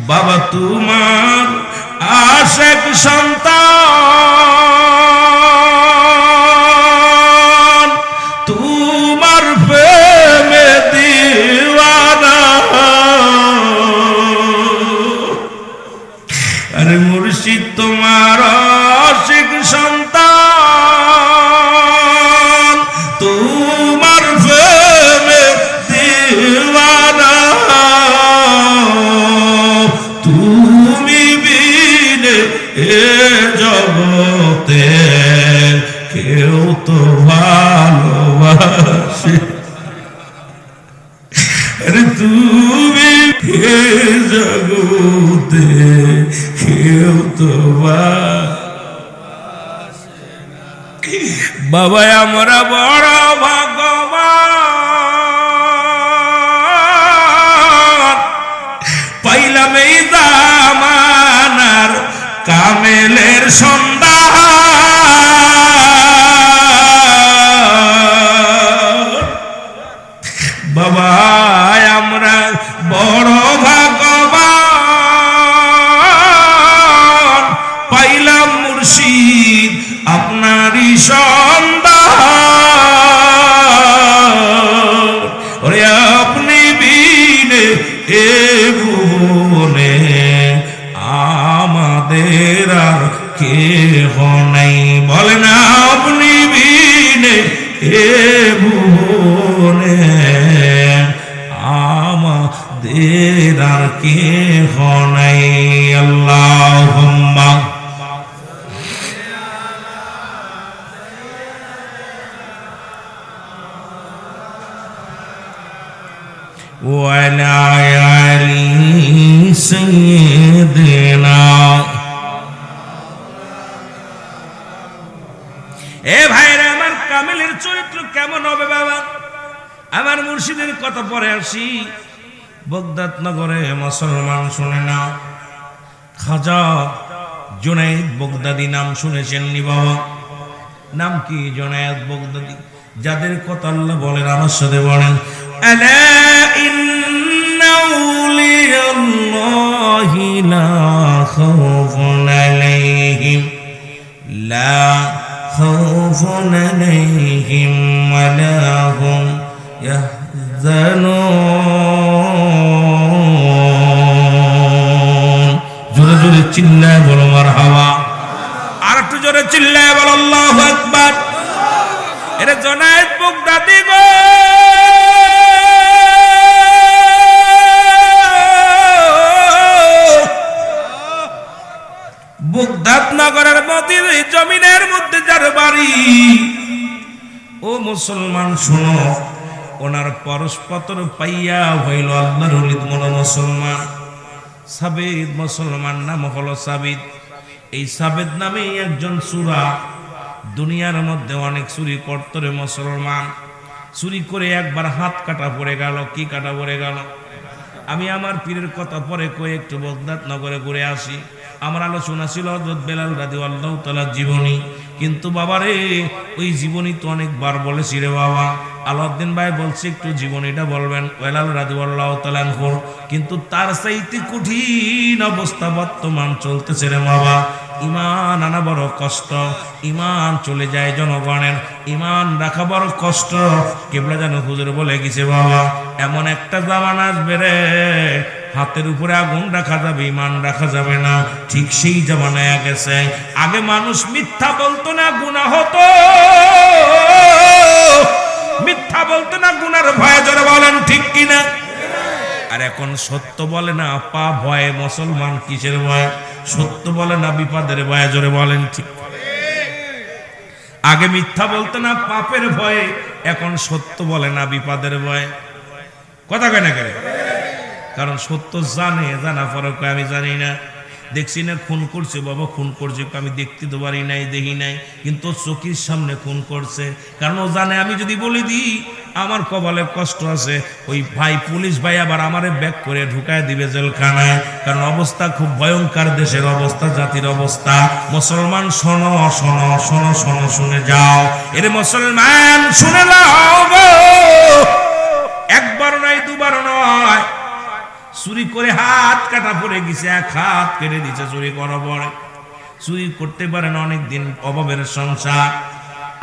বাবা তোমার আশেক সন্তান, তোমার জগতে কেউ তো বাবা আমরা বড় ভাগ্যবান পাইলাম এই জামানার কামেলের সন্ধান বাবা আমরা বড় ভাগ্যবান পাইলাম মুর্শিদ আপনারই সন্ধান ওরে আপনি বিনে এ ভুবনে আমাদের আর কেহ নাই বলেন আপনি বিনে এ ভুবনে আমাদের আর কেহ নাই আল্লাহুম্মা وعلى آل سيدنا এ ভাইরা আমার কামিলের চরিত্র কেমন হবে বাবা আমার মুর্শিদের কথা পরে আসি বগদাদ নগরে মুসলমান শুনে না খাজা জুনায়েদ বগদাদি নাম শুনেছেন নি বাবা নাম কি জুনায়েদ বগদাদি যাদের কথা আল্লাহ বলেন আমার সাথে বলেন আলা ইন্না আউলিয়াল্লাহি লা খাউফুন আলাইহিম লা খাউফুন আলাইহিম ওয়া লা হুম ইয়াহজানুন জোরে জোরে চিল্লায় বলো মারহাবা আর একটু জোরে চিল্লায় বলো আল্লাহু আকবার এরে জুনায়েদ বগদাদি গো বগদাদ নগরের মধ্যে জমিনের মধ্যে যার বাড়ি ও মুসলমান শুনো ওনার পরস্পর পাইয়া হইল আল্লাহর ওলি মন মুসলমান সাবিদ মুসলমান নাম হলো সাবিদ এই সাবিদ নামে একজন সূরা দুনিয়ার মধ্যে অনেক চুরি করত রে মুসলমান চুরি করে একবার হাত কাটা পড়ে গেল কি কাটা পড়ে গেল আমি আমার পীরের কথা পরে কই একটু বগদাদ নগরে ঘুরে আসি আমার আলোচনা ছিল হযরত বেলাল রাদিয়াল্লাহু তাআলা জীবনী কিন্তু বাবারে ওই জীবনী তো অনেকবার বলেছি রে বাবা আলাউদ্দিন ভাই বলছে একটু জীবনীটা বলবেন বেলাল রাদিয়াল্লাহু তাআলা কিন্তু তার চাইতে কঠিন অবস্থা বর্তমান চলতেছে রে বাবা ইমান আনা বড় কষ্ট ইমান চলে যায় জনগণের ইমান রাখা বড় কষ্ট কেবলা যেন হুজুর বলে গেছে বাবা এমন একটা জামানা আসবে রে হাতের উপরে আগুন রাখা যাবে ইমান রাখা যাবে না ঠিক সেই জামানায় গেছে আগে মানুষ মিথ্যা বলতো না গুনাহ হতো মিথ্যা বলতো না গুনার ভয়ে জোরে বলেন ঠিক কিনা আর এখন সত্য বলে না পাপ ভয়ে মুসলমান কিসের ভয় সত্য বলে না বিপদের ভয়ে জোরে বলেন ঠিক আগে মিথ্যা বলতো না পাপের ভয়ে এখন সত্য বলে না বিপদের ভয়ে কথা কয় না কেন কারণ সত্য জানে জানা ফরক আমি জানি না দেখছি না খুন করছে বাবা খুন করছে আমি দেখতে তো পারি নাই দেখি নাই কিন্তু চোখের সামনে খুন করছে কারণ ও জানে আমি যদি বলে দিই আমার কপালে কষ্ট আছে ওই ভাই পুলিশ ভাই আবার আমারে ব্যাক করে ঢুকায় দিবে জেলখানায় কারণ অবস্থা খুব ভয়ঙ্কর দেশের অবস্থা জাতির অবস্থা মুসলমান শোনো শোনো শোনো শোনো শুনে যাও এরে মুসলমান শুনে নাও গো একবার নয় দুবার নয় চুরি করে হাত কাটা পড়ে গেছে এক হাত কেটে দিচ্ছে চুরি করা পরে চুরি করতে পারেন অনেকদিন অভাবের সংসার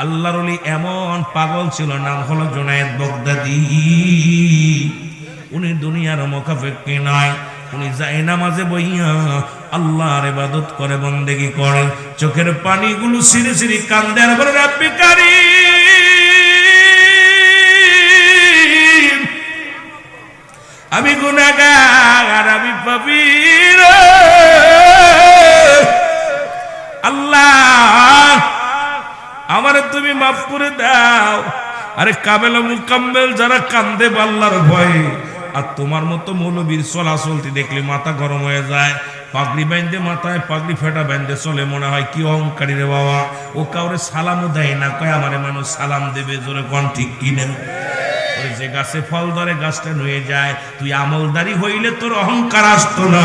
আল্লাহর ওলি এমন পাগল ছিল নাম হলো জুনায়েদ বগদাদি উনি দুনিয়ার মুখাফেক্কি নয় উনি যায় নামাজে বইয়া আল্লাহর ইবাদত করে বন্দেগী করে চোখের পানিগুলো সিরি সিরি কান্দে আর বলে রাব্বি কারীম আমি গুনাহগার আমি পাপী আল্লাহ আমারে তুমি মাফ করে দাও আরে কামেল মুকাম্মেল যারা কান্দে আল্লাহর ভয়ে আর তোমার মতো মৌলবীর চলাচলতি দেখলে মাথা গরম হয়ে যায়। পাগড়ি বাইন্দে মাথায় পাগড়ি ফেটা বাইন্দে চলে, মনে হয় কি অহংকারী রে বাবা। ও কাউরে সালামও দেয় না, কয় আমারে মানুষ সালাম দেবে, জোরে কোন ঠিক কিনা? ওই যে গাছে ফল ধরে গাছটা নুয়ে যায়। তুই আমলদারি হইলে তোর অহংকার আসতো না।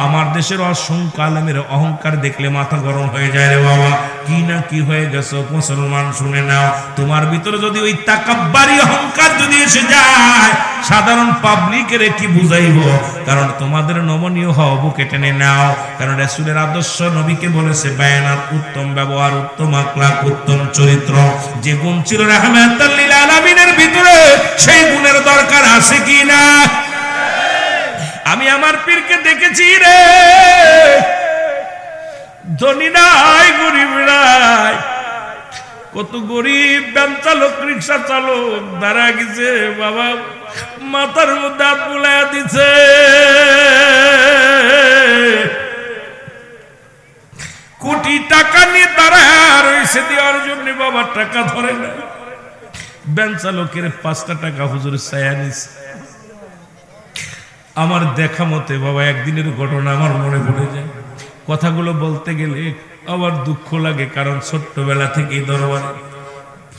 আমার দেশের অসংখ্য আলেমের অহংকার দেখলে মাথা গরম হয়ে যায় রে বাবা। কি না কি হয়ে গেছো মুসলমান, শুনে নাও। তোমার ভিতরে যদি ওই তাকাব্বারি অহংকার যদি এসে যায়, সাধারণ পাবলিকের কি বুঝাইব? কারণ তোমাদের নমনীয় হও, বুকে টেনে নাও। কারণ রাসূলের আদর্শ নবীকে বলেছে বায়ানাত, উত্তম ব্যবহার, উত্তম আখলাক, উত্তম চরিত্র। যে গুণ ছিল রাহমাতাল লিল আলামিনের ভিতরে, সেই গুণের দরকার আছে কি না? আমি আমার পীরকে দেখেছি রে, ধনী নাই গরিব নাই, কত গরিব ভ্যান চালক রিক্সা চালক দাঁড়া গেছে বাবা, মাথার মধ্যে হাত বুলাইয়া দিছে। কোটি টাকা নিয়ে দাঁড়ায় রয়েছে দেওয়ার জন্য, বাবা টাকা ধরে না। ভ্যান চালকের 5টা টাকা হুজুর চায়া নিছে। আমার দেখা মতে বাবা একদিনের ঘটনা আমার মনে পড়ে যায়। কথাগুলো বলতে গেলে আবার দুঃখ লাগে, কারণ ছোট্টবেলা থেকেই দরবারে,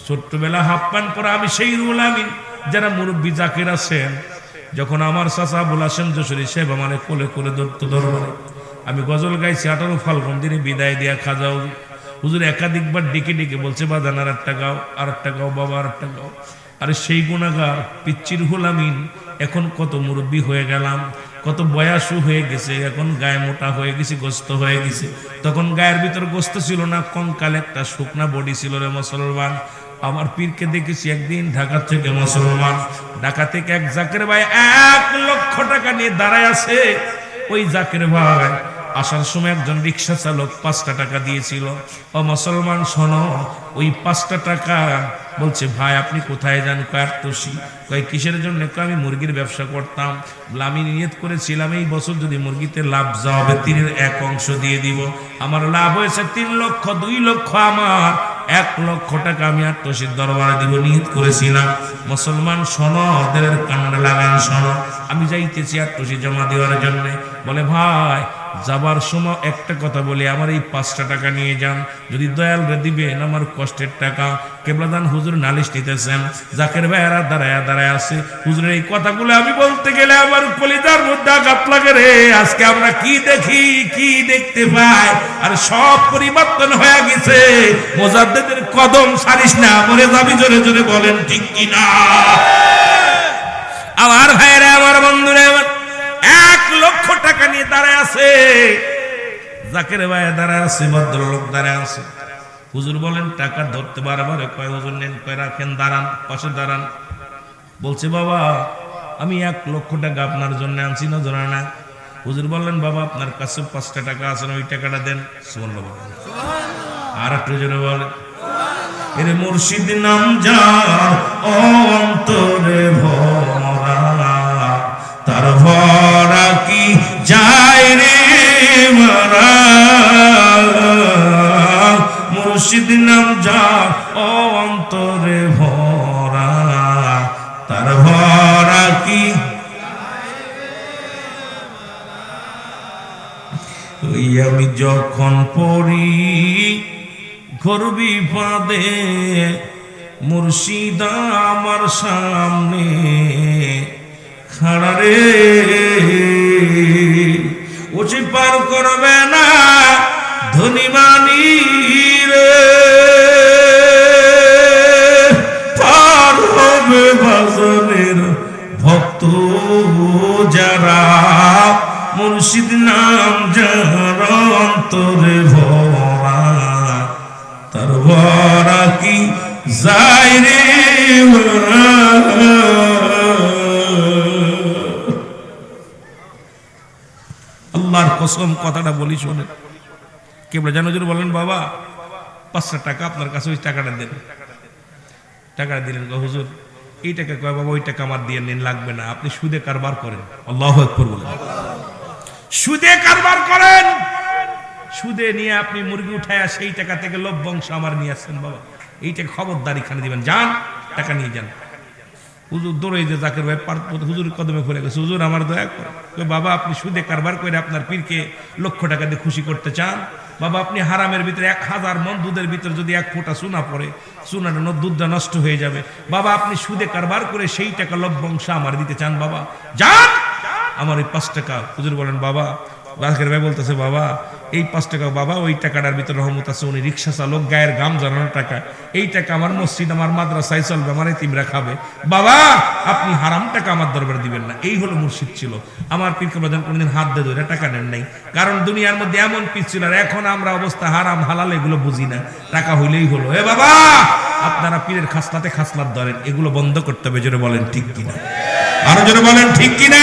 ছোট্টবেলা হাফ প্যান্ট পরা আমি সেই রুল আমি যারা মুরব্বী জাকির আছেন, যখন আমার চাচা বলাসেন যশোরী সাহেব আমার কোলে কোলে ধরতো দরবারে, আমি গজল গাইছি 18 ফাল্গুন দিনে বিদায় দিয়া খাজাও হুজুর একাধিকবার ডেকে ডেকে বলছে বাজান আর একটা গাও, আর একটা গাও বাবা, আর একটা গাও। আরে সেই গুণাগার পিচ্চির হুলামিন, এখন কত মুরব্বী হয়ে গেলাম, কত বয়সও হয়ে গেছে, এখন গায়ে মোটা হয়ে গেছি, গোস্ত হয়ে গেছে। তখন গায়ের ভিতর গোস্ত ছিল না, কঙ্কাল একটা শুকনা বডি ছিল রে মুসলমান। আমার পীরকে দেখেছি একদিন ঢাকা থেকে, মুসলমান ঢাকা থেকে এক জাকের ভাই 1 লক্ষ টাকা নিয়ে দাঁড়ায় আছে। ওই জাকের ভাই আসার সময় একজন রিক্সা চালক 5টা টাকা দিয়েছিল। ও মুসলমান শোনো, ওই 5টা টাকা বলছে ভাই আপনি কোথায় যান? কাটতোষী। কয় কিসের জন্য? আমি মুরগির ব্যবসা করতাম, আমি নিয়ত করেছিলাম এই বছর যদি মুরগিতে লাভ যা হবে 3-এর 1 অংশ দিয়ে দিব। আমার লাভ হয়েছে 3 লক্ষ, 2 লক্ষ আমার, 1 লক্ষ টাকা আমি আটতোষীর দরবারে দিব, নিয়ত করেছিলাম। মুসলমান শোনো, ওদের কান্না লাগান শোনো। আমি যাইতেছি আটতোষী জমা দেওয়ার জন্য। বলে ভাই যাবার সময় একটা কথা বলি, আমার এই 5টা টাকা নিয়ে যান, যদি দয়াল রে দিবেন আমার কষ্টের টাকা। কেবলাদান হুজুর নালিশ নিতেছেন, জাকের ভাইয়েরা দাঁড়ায় দাঁড়ায় আছে। হুজুরের এই কথাগুলো আমি বলতে গেলে আমার কলিজার মধ্যে আঘাত লাগে রে। আজকে আমরা কি দেখি, কি দেখতে পাই, আর সব পরিবর্তন হয়ে গেছে। মুজাদ্দিদের কদম সারিস না, মরে যাবি, জোরে জোরে বলেন ঠিক কিনা? আমার ভাইরা, আমার বন্ধুরা, আমার 1 লক্ষ টাকা নিয়ে দাঁড়ায় আছে, জাকের ভাই দাঁড়ায় আছে, ভদ্রলোক দাঁড়ায় আছে। হুজুর বলেন টাকা ধরতে বারবার কয় হুজুর নেন, কয় রাখেন, দাঁড়ান, পাশে দাঁড়ান। বলছে বাবা আমি 1 লক্ষ টাকা আপনার জন্য আনছি না, ধরে না। হুজুর বললেন বাবা আপনার কাছে 5টা টাকা আছে না, ওই টাকাটা দেন। সুবহানাল্লাহ। আর একটু জোরে বলেন। এর মুর্শিদ নাম যার অন্তরে ভরা, তার ভরা কি যায় রে মারা। মুর্শিদ নাম যার অন্তরে ভরা, তার ভরা কি। ওই আমি যখন পড়ি ঘোর বিপদে, মুর্শিদা আমার সামনে খাড়া রে, ওসে পার করবে না ধনী মানি রে, পার হবে বাজারের ভক্ত যারা। মুর্শিদ নাম যার অন্তরে ভরা, তার ভরা কি যায় রে মারা। আল্লাহর কসম কথাটা বলি শোনেন। কেবল জানো যদি বলেন বাবা 5টা টাকা আপনার কাছে, ওই টাকাটা দেন। টাকাটা দিলেন, হুজুর এই টাকা, কয় বাবা ওই টাকা আমার দিয়ে নিন, লাগবে না, আপনি সুদে কারবার করেন। আল্লাহু আকবার বলেন। সুদে কারবার করেন, সুদে নিয়ে আপনি মুরগি উঠায়া সেই টাকা থেকে লভ্যাংশ আমার নিয়ে আসছেন। বাবা এই টাকা খবরদারি খানে দিবেন, যান টাকা নিয়ে যান। হুজুর দৌড়ে যে জাকের ভাই হুজুরের কদমে পড়ে গেছে, হুজুর আমার দয়া করে। বাবা আপনি সুদে কারবার করে আপনার পীরকে লক্ষ টাকা দিয়ে খুশি করতে চান? বাবা আপনি হারামের ভিতরে 1000 মণ দুধের ভিতরে যদি 1 ফোঁটা চুনা পড়ে, চুনাটা দুধটা নষ্ট হয়ে যাবে। বাবা আপনি সুদে কারবার করে সেই টাকা লভ্যাংশ আমার দিতে চান? বাবা যান, আমার এই 5 টাকা। হুজুর বলেন বাবা, জাকের ভাই বলতেছে বাবা এই 5 টাকা বাবা, ওই টাকাটার ভিতরে রহমত আছে, উনি রিক্সা চালক, গায়ের গাম জানানোর টাকা, এই টাকা আমার মসজিদ আমার মাদ্রাসায় চলবে, আমার এতিমরা খাবে। বাবা আপনি হারাম টাকা আমার দরবারে দিবেন না। এই হলো মুর্শিদ ছিল। আমার পীর কেবলা জান কোনদিন হাত দিয়ে ধরে টাকা নেন নাই, কারণ দুনিয়ার মধ্যে এমন পীর ছিল। আর এখন আমরা অবস্থা হারাম হালাল এগুলো বুঝি না, টাকা হইলেই হলো। এ বাবা আপনারা পীরের খাসলাতে খাসলাত ধরেন, এগুলো বন্ধ করতে হবে। জোরে বলেন ঠিক কিনা? আরো জোরে বলেন ঠিক কিনা?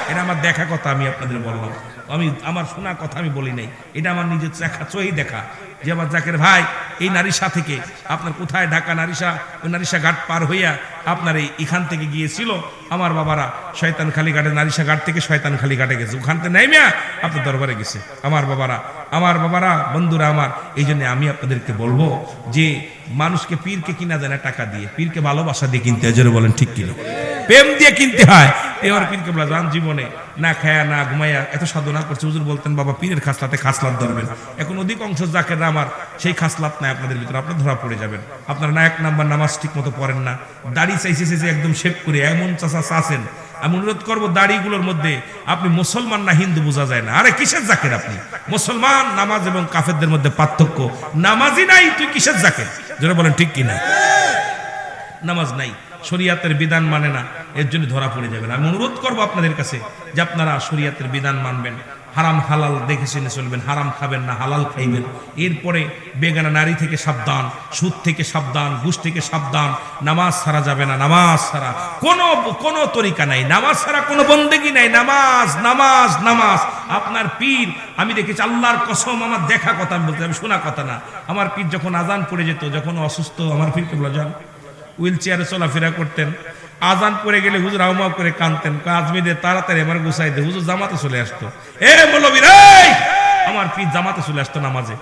এটা আমার দেখা কথা, আমি আপনাদের বললাম, আমি আমার শোনা কথা আমি বলি নাই, এটা আমার নিজের চোখেই দেখা। যে আমার জাকের ভাই এই নারিশা থেকে আপনার কোথায় ঢাকা নারিশা, ওই নারিশা ঘাট পার হইয়া আপনার এখান থেকে গিয়েছিল। আমার বাবারা শয়তানখালী ঘাটে, নারিশা ঘাট থেকে শয়তানখালী ঘাটে গেছে, ওখান থেকে নেমে আপনার দরবারে গেছে। আমার বাবারা বন্ধুরা আমার, এই জন্য আমি আপনাদেরকে বলবো যে মানুষকে পীরকে কিনা যায় না টাকা দিয়ে, পীরকে ভালোবাসা দিয়ে কিনতে হয়। জোরে বলেন ঠিক কিনা? প্রেম দিয়ে কিনতে হয়। এবার পীর কেবলা জান জীবনে না খায়া না ঘুমাইয়া এত সাধনা করছে। হুজুর বলতেন বাবা পীরের খাসলাতে খাসলাত ধরবেন। এখন অধিকাংশ জাকের আমার সেই খাসলাত নাই আপনাদের ভিতরে, আপনার ধরা পড়ে যাবেন। আপনারা না 1 নাম্বার নামাজ ঠিক মতো পড়েন না, দাড়ি চাইছে একদম শেভ করে এমন চাচা চাচ্ছেন। আমি অনুরোধ করবো দাড়িগুলোর মধ্যে আপনি মুসলমান না হিন্দু বোঝা যায় না। আরে কিসের জাকের আপনি? মুসলমান নামাজ এবং কাফেরদের মধ্যে পার্থক্য, নামাজই নাই, তুই কিসের জাকের? যারা বলেন ঠিক কিনা? নামাজ নাই, শরিয়াতের বিধান মানে না, এর জন্য ধরা পড়ে যাবেন। আমি অনুরোধ করবো আপনাদের কাছে যে আপনারা শরিয়াতের বিধান মানবেন, হারাম হালাল দেখে শুনে চলবেন, হারাম খাবেন না, হালাল খাইবেন। এরপরে বেগানা নারী থেকে সাবধান, সুদ থেকে সাবধান, ঘুষ থেকে সাবধান। নামাজ ছাড়া যাবে না, নামাজ ছাড়া কোনো তরিকা নাই, নামাজ ছাড়া কোনো বন্দেগী নাই। নামাজ নামাজ নামাজ। আপনার পীর আমি দেখেছি, আল্লাহর কসম আমার দেখা কথা আমি বলতে, আমি শোনা কথা না। আমার পীর যখন আজান পড়ে যেত, যখন অসুস্থ, আমার পীর কেবলা জান হুইল চেয়ারে চলাফেরা করতেন, আজান পড়ে গেলে হুজুর আউমাউ করে কাঁদতেন, আজমিদে তাড়াতাড়ি আমার গুছাই দে, হুজুর জামাতে চলে আসতো। মৌলবী রে, আমার পীর জামাতে চলে আসতো নামাজে।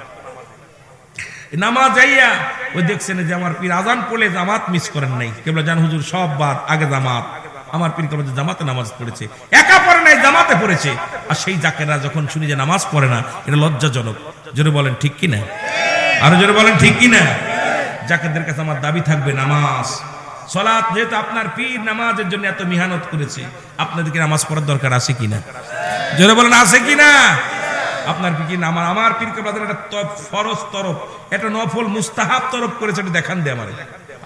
নামাজ যাইয়া ওই দেখছেন যে আমার পীর আজান পড়লে জামাত মিস করেন নাই। কেবলা জান হুজুর সব বাদ, আগে জামাত। আমার পীর কেবলা জামাতে নামাজ পড়েছে, একা পড়ে নাই, জামাতে পড়েছে। আর সেই জাকেরা যখন শুনি যে নামাজ পড়ে না, এটা লজ্জাজনক। জোরে বলেন ঠিক কিনা? আরো জোরে বলেন ঠিক কিনা? জাকেরদের কাছে আমার দাবি থাকবে নামাজ সালাত। যেহেতু আপনার পীর নামাজের জন্য এত মেহনত করেছে, আপনাদেরকে নামাজ পড়ার দরকার আছে কিনা? জোরে বলেন আছে কিনা? আপনার পীর আমার পীর কেবলাদের একটা ফরজ তরফ, একটা নফল মুস্তাহাব তরফ করেছে, এটা দেখান দে আমারে।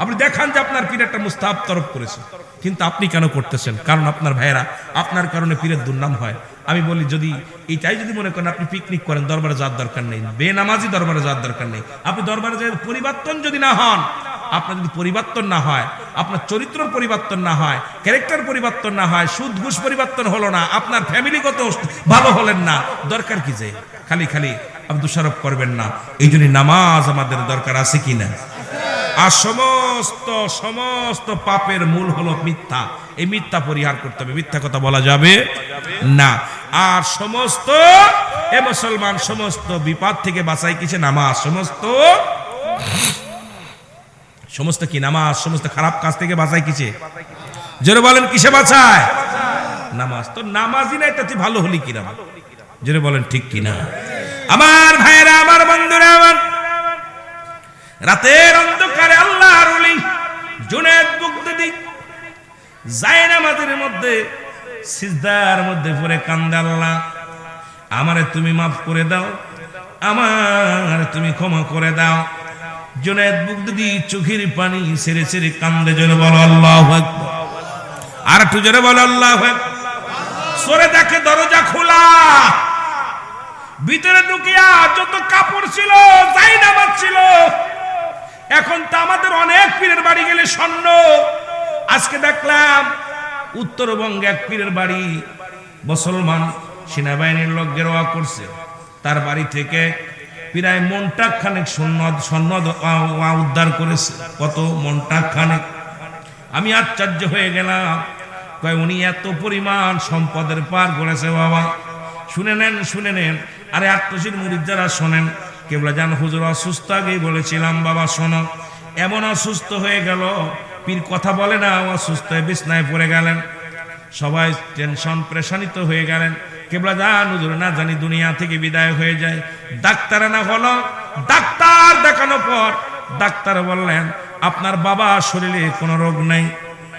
আপনি দেখান যে আপনার পীর একটা মুস্তাহাব তরফ করেছে, কিন্তু আপনি কেন করতেছেন? কারণ আপনার ভাইয়েরা আপনার কারণে পীরের দুর্নাম হয়। আমি বলি যদি এইটাই যদি মনে করেন আপনি পিকনিক করেন, দরবারে যাওয়ার দরকার নেই, বেনামাজি দরবারে যাওয়ার দরকার নেই। আপনি দরবারে যে পরিবর্তন যদি না হন, আপনার যদি পরিবর্তন না হয়, আপনার চরিত্র পরিবর্তন না হয়, ক্যারেক্টার পরিবর্তন না হয়, সুদ ঘুষ পরিবর্তন হলো না, আপনার ফ্যামিলিগত ভালো হলেন না, দরকার কি যে খালি খালি আপনি দোষারোপ করবেন না। এই জন্য নামাজ আমাদের দরকার আছে কিনা? আর সমস্ত পাপের মূল হলো মিথ্যা। এই মিথ্যা পরিহার করতে হবে, মিথ্যা কথা বলা যাবে না। আর সমস্ত মুসলমান সমস্ত বিপদ থেকে বাঁচাই কিসে? নামাজ। সমস্ত কি নামাজ সমস্ত খারাপ কাজ থেকে বাঁচাই কিসে? জোরে বলেন কিসে বাঁচায়? নামাজ। তো নামাজই নাই, তাতে ভালো হলি কিনা? জোরে বলেন ঠিক কিনা? আমার ভাইয়েরা, আমার বন্ধুরা, আমার রাতের অন্ধকারে আল্লাহর ওলি জুনায়েদ বুগদাদি জায়নামাজের মধ্যে সিজদার মধ্যে পড়ে কান্দে, আল্লাহ আমারে তুমি মাফ করে দাও, আমারে তুমি ক্ষমা করে দাও। জুনায়েদ বুগদাদি চোখের পানি ছেড়ে ছেড়ে কান্দে। জোরে বলো আল্লাহু আকবার। আর একটু জোরে বলো আল্লাহু আকবার। সরে দেখে দরজা খোলা, ভিতরে ঢুকিয়া যত কাপড় ছিল, জায়নামাজ ছিল। এখন তো আমাদের অনেক পীরের বাড়ি গেলে স্বর্ণ। আজকে দেখলাম উত্তরবঙ্গে এক পীরের বাড়ি মুসলমান সেনাবাহিনীর লোক গেরোয়া করছে, তার বাড়ি থেকে প্রায় মনটাক খানেক স্বর্ণ উদ্ধার করেছে। কত? মনটাক খানেক। আমি আশ্চর্য হয়ে গেলাম, কয় উনি এত পরিমাণ সম্পদের পার করেছে। বাবা শুনে নেন। আরে আত্মশীল মুরিদ যারা শোনেন, কেবলা জান হুজুর অসুস্থ আগেই বলেছিলাম, বাবা শোনো, এমন অসুস্থ হয়ে গেল পীর কথা বলে না, অসুস্থ হয়ে বিছনায় পড়ে গেলেন। সবাই টেনশন প্রেশানিত হয়ে গেলেন। কেবলা জান হুজুর না জানি দুনিয়া থেকে বিদায় হয়ে যায়। ডাক্তার না হলো, ডাক্তার দেখানোর পর ডাক্তার বললেন আপনার বাবা শরীরে কোনো রোগ নাই।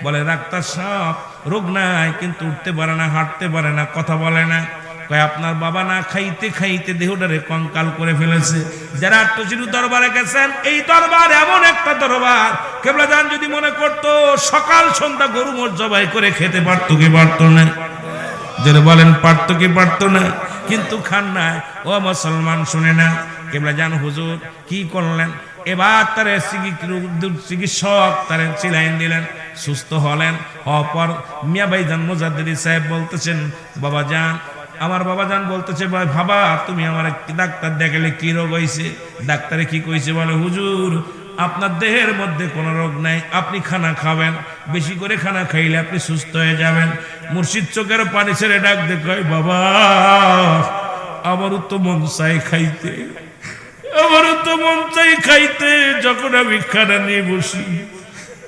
বলে ডাক্তার সাহেব রোগ নাই, কিন্তু উঠতে পারে না, হাঁটতে পারে না, কথা বলে না। কয় আপনার বাবা না খাইতে খাইতে দেহটারে কঙ্কাল করে ফেলেছে। যারা আট্টচিরু দরবারে গেছেন, এই দরবার এমন একটা দরবার, কেবলা জান যদি মনে করতো সকাল সন্ধ্যা গরু মোট জবাই করে খেতে পারতো কি পারতো না? যারা বলেন পারতো কি পারতো না? কিন্তু খান না। ও মুসলমান শুনে না, কেবলা জান হুজুর কি করলেন? এবার তারে চিকিৎসক তারে চিলাইন দিলেন, সুস্থ হলেন। অপর মিয়া ভাইজান মুজাদ্দিদি সাহেব বলতেছেন বাবা জান, আমার বাবা জান বলতেছে বাবা তুমি আমার ডাক্তার দেখালে কি রোগ হয়েছে? ডাক্তারে কি কইছে? বলে হুজুর আপনার দেহের মধ্যে কোনো রোগ নাই, আপনি খানা খাবেন, বেশি করে খানা খাইলে আপনি সুস্থ হয়ে যাবেন। মুর্শিদ চোখের পানি ছেড়ে ডাক দেখায় বাবা আমারও তো মন চাই খাইতে, আমারও তো মন চাই খাইতে। যখন আমি খানা নিয়ে বসি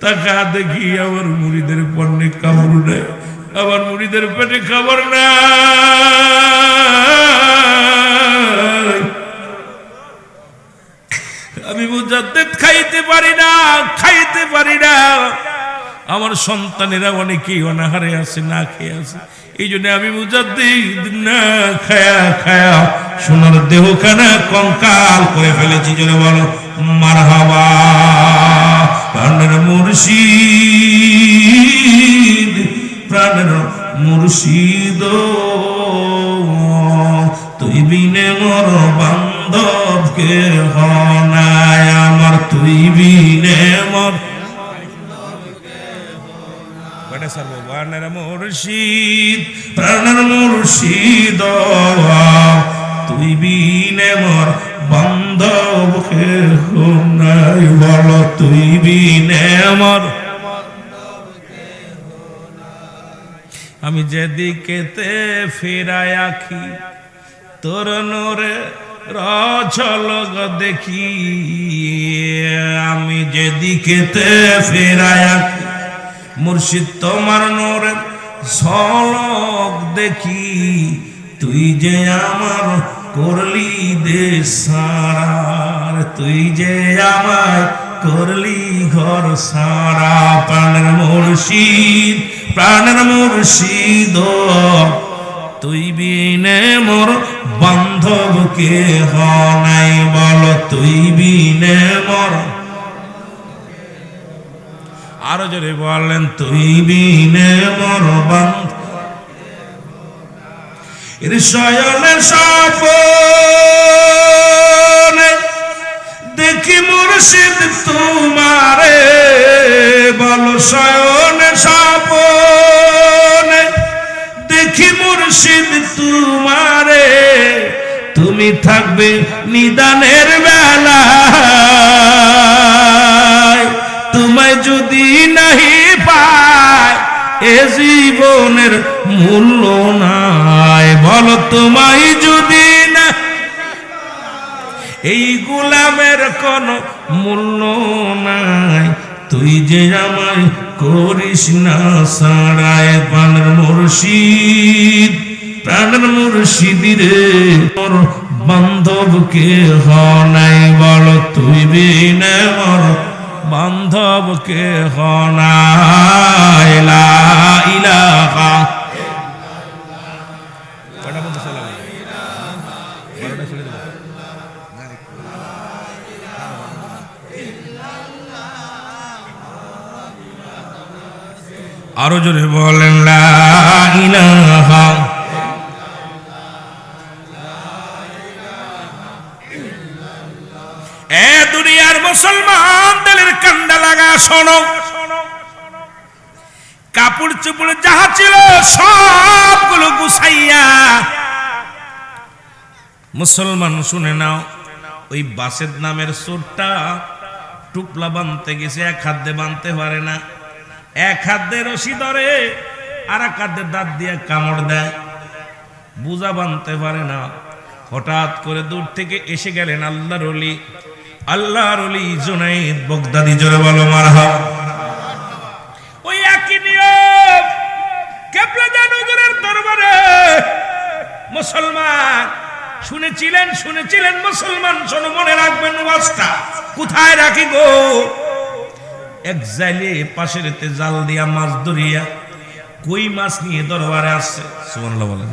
তাকা দেখি আমার মুড়িদের পণ্যে কামড় নেয়, আমার মুড়িদের পেটে খাবার না। আমি মুজাদ্দিদ খাইতে পারি না, খাইতে পারি না। আমার সন্তানেরা অনেকেই অনাহারে আছে, না খেয়ে আছে। এই জন্য আমি মুজাদ্দিদ না খায়া খায়া সোনার দেহখানা কঙ্কাল করে ফেলেছি। জন্য বলো মারহাবা। প্রাণের মুর্শিদ, প্রাণের মুর্শিদ, তুই বিনে মোর বান্ধব কে হনায় আমার, তুই বিনে মোর প্রাণের মুর্শিদ, প্রাণের মুর্শিদ, তুই বিনে মোর বান্ধব কে হনায়। বলো তুই বিনে মোর। আমি যেদিকেতে ফিরায় আখি তোর নূরে রঝলক দেখি, আমি যেদিকেতে ফিরায় আখি মুর্শিদ তোমার নূরে ঝলক দেখি। তুই যে আমার করলি দেশার, তুই যে আমায় করলি ঘর সারা। প্রাণের মুর্শিদ, প্রাণের মুর্শিদ, তুই বিনে মোর বান্ধব কে হনাই। বল তুই বিনে মোর। আরো জোরে বলেন তুই বিনে মোর বান্ধব। এর শয়নে স্বপনে দেখি মুর্শিদ তোমারে। বল শয়নে স্বপনে দেখি মুর্শিদ তোমারে। তুমি থাকবে নিদানের বেলায়, তোমায় যদি নাহি পায় এ জীবনের মূল্য নাই। বলো তোমায় যদি না এই গোলামের কোনো মূল্য নাই। তুই যে আমায় করিস না সারায়। প্রাণের মুর্শিদ, প্রাণের মুর্শিদ রে মোর বান্ধব কে হনাই। বলো তুই বিনে মোর বান্ধব কে হনাই। লা ইলাহা আরো জোরে বলেন লা ইলাহা। এ দুনিয়ার মুসলমান দিলের কান্দা লাগা শোনো। কাপড় চোপড় যাহা ছিল সবগুলো গুছাইয়া মুসলমান শুনে নাও, ওই বাসেদ নামের চোরটা টুপলা বানতে গেছে, এক হাত দিয়ে বানতে পারে না। এক হাত দিয়ে রশি ধরে, আর এক হাত দিয়ে দাঁত দিয়ে কামড় দেয়, বুঝা বানতে পারে না। হঠাৎ করে দূর থেকে এসে গেলেন আল্লাহর ওলি, আল্লাহর ওলি জুনাইদ বাগদাদি। জোরে বলো মারহাবা। মুসলমান, শুনেছিলেন মুসলমান, শোনো, মনে রাখবেন ওয়াজটা। কোথায় রাখি গো? এক জাইলে পাশের জাল দিয়া মাছ ধরিয়া কই মাছ নিয়ে দরবারে আসছে। সুবহানাল্লাহ বলেন।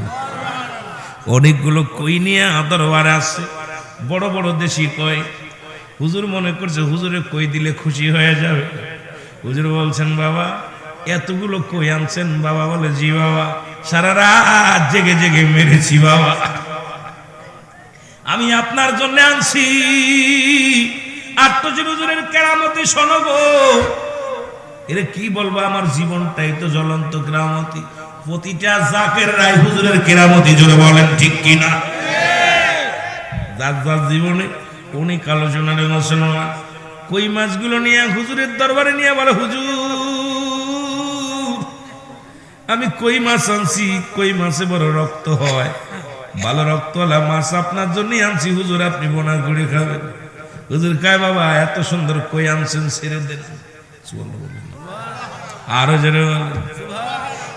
অনেকগুলো কই নিয়ে দরবারে আসছে, বড় বড় দেশি কই। হুজুর মনে করছে হুজুরে কই দিলে খুশি হয়ে যাবে। হুজুর বলছেন, বাবা এতগুলো কই আনছেন? বাবা বলে, জি বাবা, সারা রাত জেগে জেগে মেরেছি বাবা, আমি আপনার জন্য আনছি। আত্মজীর হুজুরের কেরামতি শোনো গো। এরে কি বলবো, আমার জীবনটাই তো জ্বলন্ত কেরামতি। প্রতিটা জাকের রায় হুজুরের কেরামতি, জোরে বলেন ঠিক কিনা? যার যার জীবনে অনেক আলোচনার মুসলমান কই মাছগুলো নিয়ে হুজুরের দরবারে নিয়ে বলে, হুজুর আমি কই মাছ আনছি, কই মাছে বড় রক্ত হয়, ভালো রক্তওয়ালা মাছ আপনার জন্য আনছি হুজুর, আপনি বোনা করে খাবেন। হুজুর কয়, বাবা এত সুন্দর কই আনছেন, ছেড়ে দেন। আরো জোরে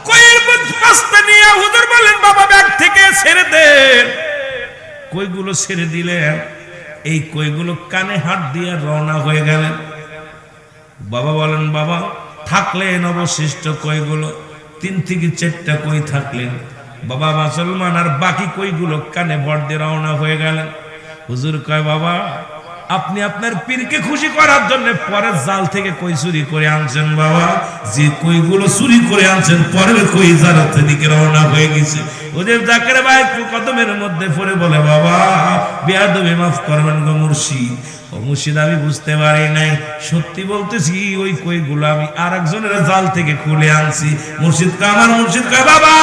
কইয়ের মাছটা নিয়ে হুজুর বলেন, বাবা ব্যাগ থেকে ছেড়ে দেন। কইগুলো ছেড়ে দিলেন, এই কইগুলো কানে হাত দিয়ে রওনা হয়ে গেলেন। বাবা বলেন, বাবা থাকলেন অবশিষ্ট কইগুলো 3 থেকে 4টা কই থাকলেন। বাবা মুসলমান আর বাকি কইগুলো কানে ভর দিয়ে রওনা হয়ে গেলেন। হুজুর কয়, বাবা আপনি আপনার পীরকে খুশি করার জন্য পরের জাল থেকে কই চুরি করে আনছেন। বাবা যে কইগুলো চুরি করে আনছেন পরের কই জারাতে দিকে রওনা হয়ে গেছে। ওদের জাকের ভাই কদমের মধ্যে পড়ে বলে, বাবা বেয়াদবি মাফ করবেন গো মুর্শিদ। ও মুর্শিদ, আমি বুঝতে পারি নাই, সত্যি বলতেছি ওই কইগুলো আমি আরেকজনের জাল থেকে খুলে আনছি। মুর্শিদ কামার মুর্শিদ কয়, বাবা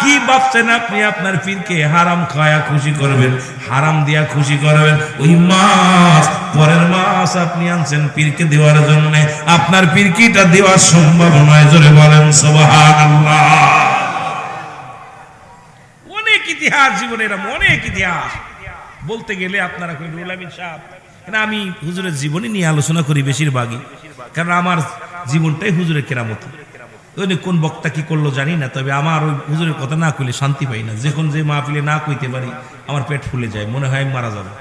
কি ভাবছেন আপনি আপনার পীরকে হারাম খায়া খুশি করবেন, হারাম দিয়া খুশি করবেন? ওই মাছ পরের মাছ আপনি আনছেন পীরকে দেওয়ার জন্য, আপনার পীরকে এটা দেওয়া সম্ভব নয়। জোরে বলেন সুবহানাল্লাহ। অনেক ইতিহাস জীবনে, এরকম অনেক ইতিহাস বলতে গেলে আপনারা কই রুহুল আমিন সাহেব, না আমি হুজুরের জীবনী নিয়ে আলোচনা করি বেশিরভাগই, কারণ আমার জীবনটাই হুজুরের কেরামতি। ওই কোন বক্তা কি করলো জানি না, তবে আমার ওই হুজুরের কথা না কইলে শান্তি পাই না। যখন যে মাহফিলে না কইতে পারি আমার পেট ফুলে যায়, মনে হয় আমি মারা যাবো।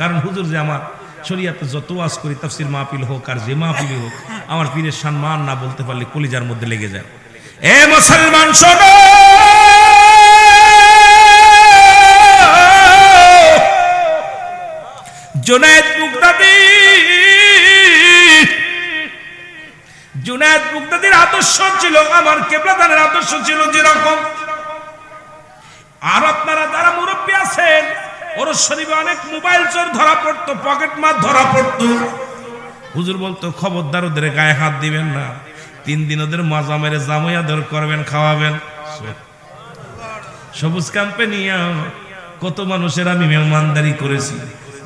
কারণ হুজুর যে আমার শরীয়তে যত ওয়াজ করি, তাফসীর মাহফিল হোক আর যে মাহফিলই হোক, আমার পীরের সম্মান না বলতে পারলে কলিজার মধ্যে লেগে যায়। এ মুসলমান শোনো, জুনায়েদ বুগদাদির আদর্শ ছিল আমার কেবলাদানের আদর্শ ছিল যেরকম। আর আপনারা যারা মুরব্বী আছেন, ওর শরীরে অনেক মোবাইল চোর ধরা পড়তো, পকেট মার ধরা পড়তো। হুজুর বলতো, খবরদার ওদের গায়ে হাত দিবেন না, 3 দিন ওদের মজা মেরে জামাই আদর করবেন, খাওয়াবেন। সবুজ ক্যাম্পে নিয়ে কত মানুষের আমি মেহমানদারি করেছি।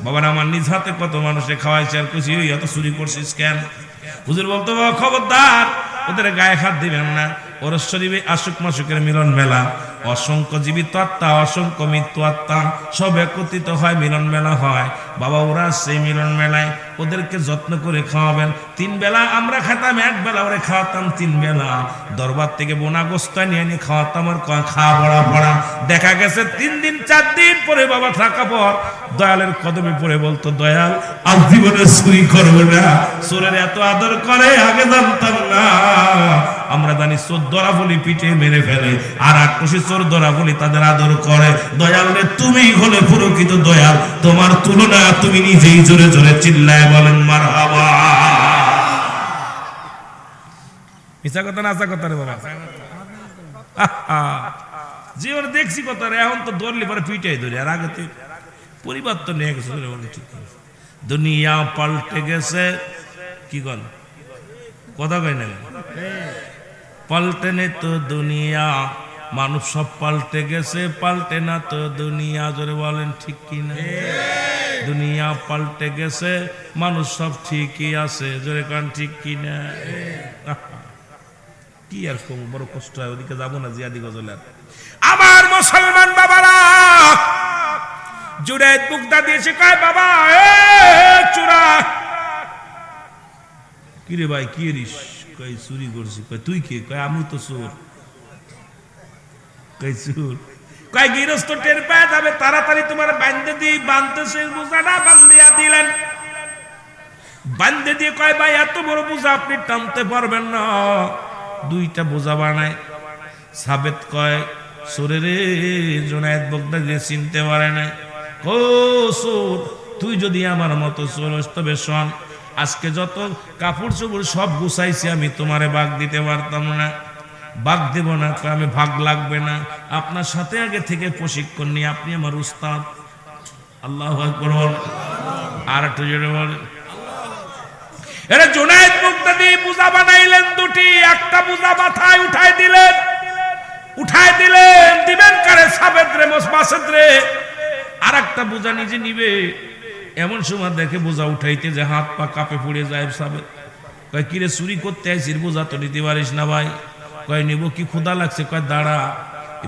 বাবার আমার নিজ হাতে কত মানুষে খাওয়াইছে, আর খুশি হই এত চুরি করছিস কেন? হুজুর বলতো, বাবা খবরদার ওদের গায়ে হাত দিবেন না, ওর শরীরে আশুক মাসুকের মিলন মেলা, অসংখ্য জীবিত আত্মা অসংখ্য মৃত্যু আত্মা সব একত্রিত হয়, মিলন মেলা হয়। বাবা ওরা সেই মিলন মেলায় ওদেরকে যত্ন করে খাওয়াবেন। 3 বেলা আমরা খেতাম, 1 বেলা ওরে খাওয়াতাম 3 বেলা। দরবার থেকে বোনা গোস্ত নিয়ে নিয়ে খাওয়াতাম, আর খাওয়া বড়া ভরা। দেখা গেছে 3 দিন 4 দিন পরে বাবা থাকা পর দয়ালের কদমে পড়ে বলতো, দয়াল আজ জীবনে চুরি করবো না। চোরের এত আদর করে আগে জানতাম না। আমরা জানি চোর ধরা বলি পিঠে মেরে ফেলে, আর 8 চোর ধরা বলি তাদের আদর করে। দয়াল রে তুমি হলে প্রকৃত দয়াল, তোমার তুলনা তুমি নিজেই জোরে জোরে চিল্লায় বলেন মারহাবা। মিছা কথা না আসা কথা রে বাবা, জীবনে দেখছি কথা রে। এখন তো ধরলে পরে পিটাই ধরে, আর আগে তো পরিবর্তন হয়ে গেছে। দুনিয়া পাল্টে গেছে, কি কন কথা কয় না, পাল্টে নে তো দুনিয়া, মানুষ সব পাল্টে গেছে, পাল্টে না তো দুনিয়া। জোরে বলেন ঠিক কিনা? দুনিয়া পাল্টে গেছে, মানুষ সব ঠিকই আছে। জোরে কান ঠিক কিনা? কি আর বড় কষ্ট হয়, ওদিকে যাবো না জিয়াদি গজলের। আমার মুসলমান বাবারা, জুনায়েদ বুগদাদি এসে কয়, বাবা এ চুরা। কিরে ভাই কি রিস? কই চুরি করছি। কই তুই কে? কই আমি তো চোর। কই চোর? কয় গৃহস্থ টের পায় যাবে, তাড়াতাড়ি তোমার বান্ধে দিই। বাঁধতে সেই বোঝাটা বান্ধিয়া দিলেন। বান্ধে দিয়ে কয় ভাই এত বড় বোঝা আপনি টানতে পারবেন না, দুইটা বোঝা বানায়। সাবেত কয় সোরে রে, জুনায়েদ বগদাদি চিনতে পারে না। ও সোর, তুই যদি আমার মতো চোর হস তবে শোন, আজকে যত কাপড় চোপড় সব গুছাইছি আমি, তোমারে ভাগ দিতে পারতাম না। ভাগ দেব না, আমি ভাগ লাগবে না, আপনার সাথে আগে থেকে প্রশিক্ষণ নিয়ে আপনি আমার উস্তাদ। আল্লাহু আকবার। আর একটু জোরে বলেন। এরা জুনায়েদ বগদাদি বুঝা বানাইলেন দুটি, একটা বুঝা মাথায় উঠাই দিলেন, দিবেন কারে? সাবেদ রে, মাসেদ রে। আর একটা বোঝা নিজে নিবে। এমন সময় দেখে বোঝা উঠাইতে যে হাত পা কাঁপে পড়ে যায়। সাবেদ কয় কিরে চুরি করতে আইসির, বোঝা তো নিতে পারিস না ভাই। কয় নিব, কি ক্ষুধা লাগছে? কয় দাঁড়া।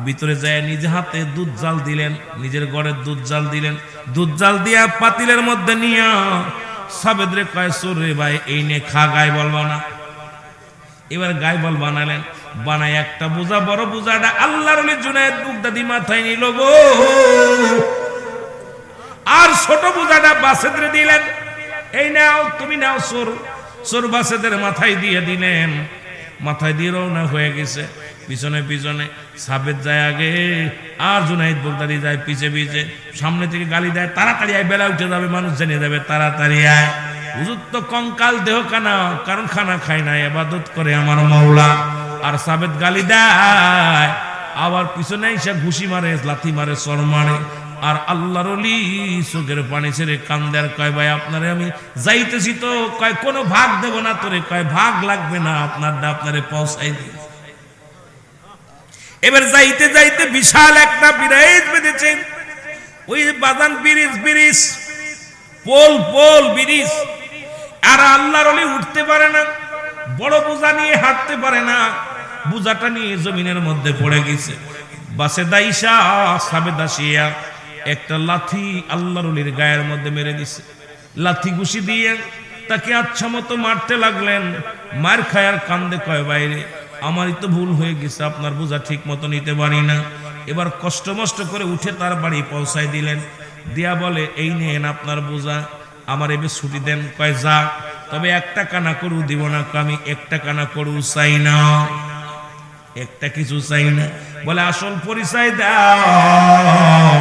ভিতরে যায় নিজে হাতে দুধ জাল দিলেন, নিজের ঘরের দুধ জাল দিলেন। দুধ জাল দিয়া পাতিলের মধ্যে নিয়া সাবেদ রে কয় চোর রে ভাই, এই নে খা, গায়ে বলবা না। এবার গায়ে বল বানালেন, বানায় একটা বোঝা, বড় বোঝাটা আল্লাহর ওলি জুনায়েদ বগদাদি মাথায় নিল গো। আর ছোট বোঝাটা বাসেদরে দিলেন, এই নাও, তুমি নাও চোর। চোর বাসেদের মাথায় দিয়ে দিলেন। মাথায় দিয়ে রওনা হয়ে গেছে। পিছনে পিছনে সাবেদ যায় আগে, আর জুনায়েদ বগদাদি যায় পিছে পিছে। সামনে থেকে গালি দেয়, তাড়াতাড়ি আয়, বেলা উঠে যাবে, মানুষ জেনে যাবে, তাড়াতাড়ি আয়। হুজুর তো কঙ্কাল দেহ কানা, কারণ খানা খায় না, ইবাদত করে আমার মাওলা। আর সাবেদ গালি দেয়, আবার পিছনে এসে ঘুষি মারে, লাথি মারে, চর মারে। আর আল্লাহর ওলি চোখের পানি ছেড়ে কান্দে, আর কয় ভাই আপনারে আমি যাইতেছি তো। কয় কোনো ভাগ দেব না তোরে। কয় ভাগ লাগবে না, আপনারে পৌঁছাই দিই। এবার যাইতে যাইতে বিশাল একটা ব্রিজ বেঁধেছে। ওই বাজান ব্রিজ, পোল ব্রিজ। আর আল্লাহর ওলি উঠতে পারে না, বড় বোঝা নিয়ে হাঁটতে পারে না। বোঝাটা নিয়ে জমিনের মধ্যে পড়ে গেছে। বাসে দাইসা সাবেদ আসিয়া একটা লাথি আল্লাহর ওলির গায়ের মধ্যে মেরে দিছে। লাথি ঘুষি দিয়ে তাকে আচ্ছা মতো মারতে লাগলেন। মার খায় আর কান্দে, কয় বাইরে আমারই তো ভুল হয়ে গেছে, আপনার বোঝা ঠিক মতো নিতে পারি না। এবার কষ্ট মষ্ট করে উঠে তার বাড়ি পৌঁছায় দিলেন। দিয়া বলে এই নেন আপনার বোঝা, আমার এবার ছুটি দেন। কয় যা, তবে একটা কানা করু দিব না। আমি একটা কানা করু চাই না, একটা কিছু চাই না। বলে আসল পরিচয় দাও,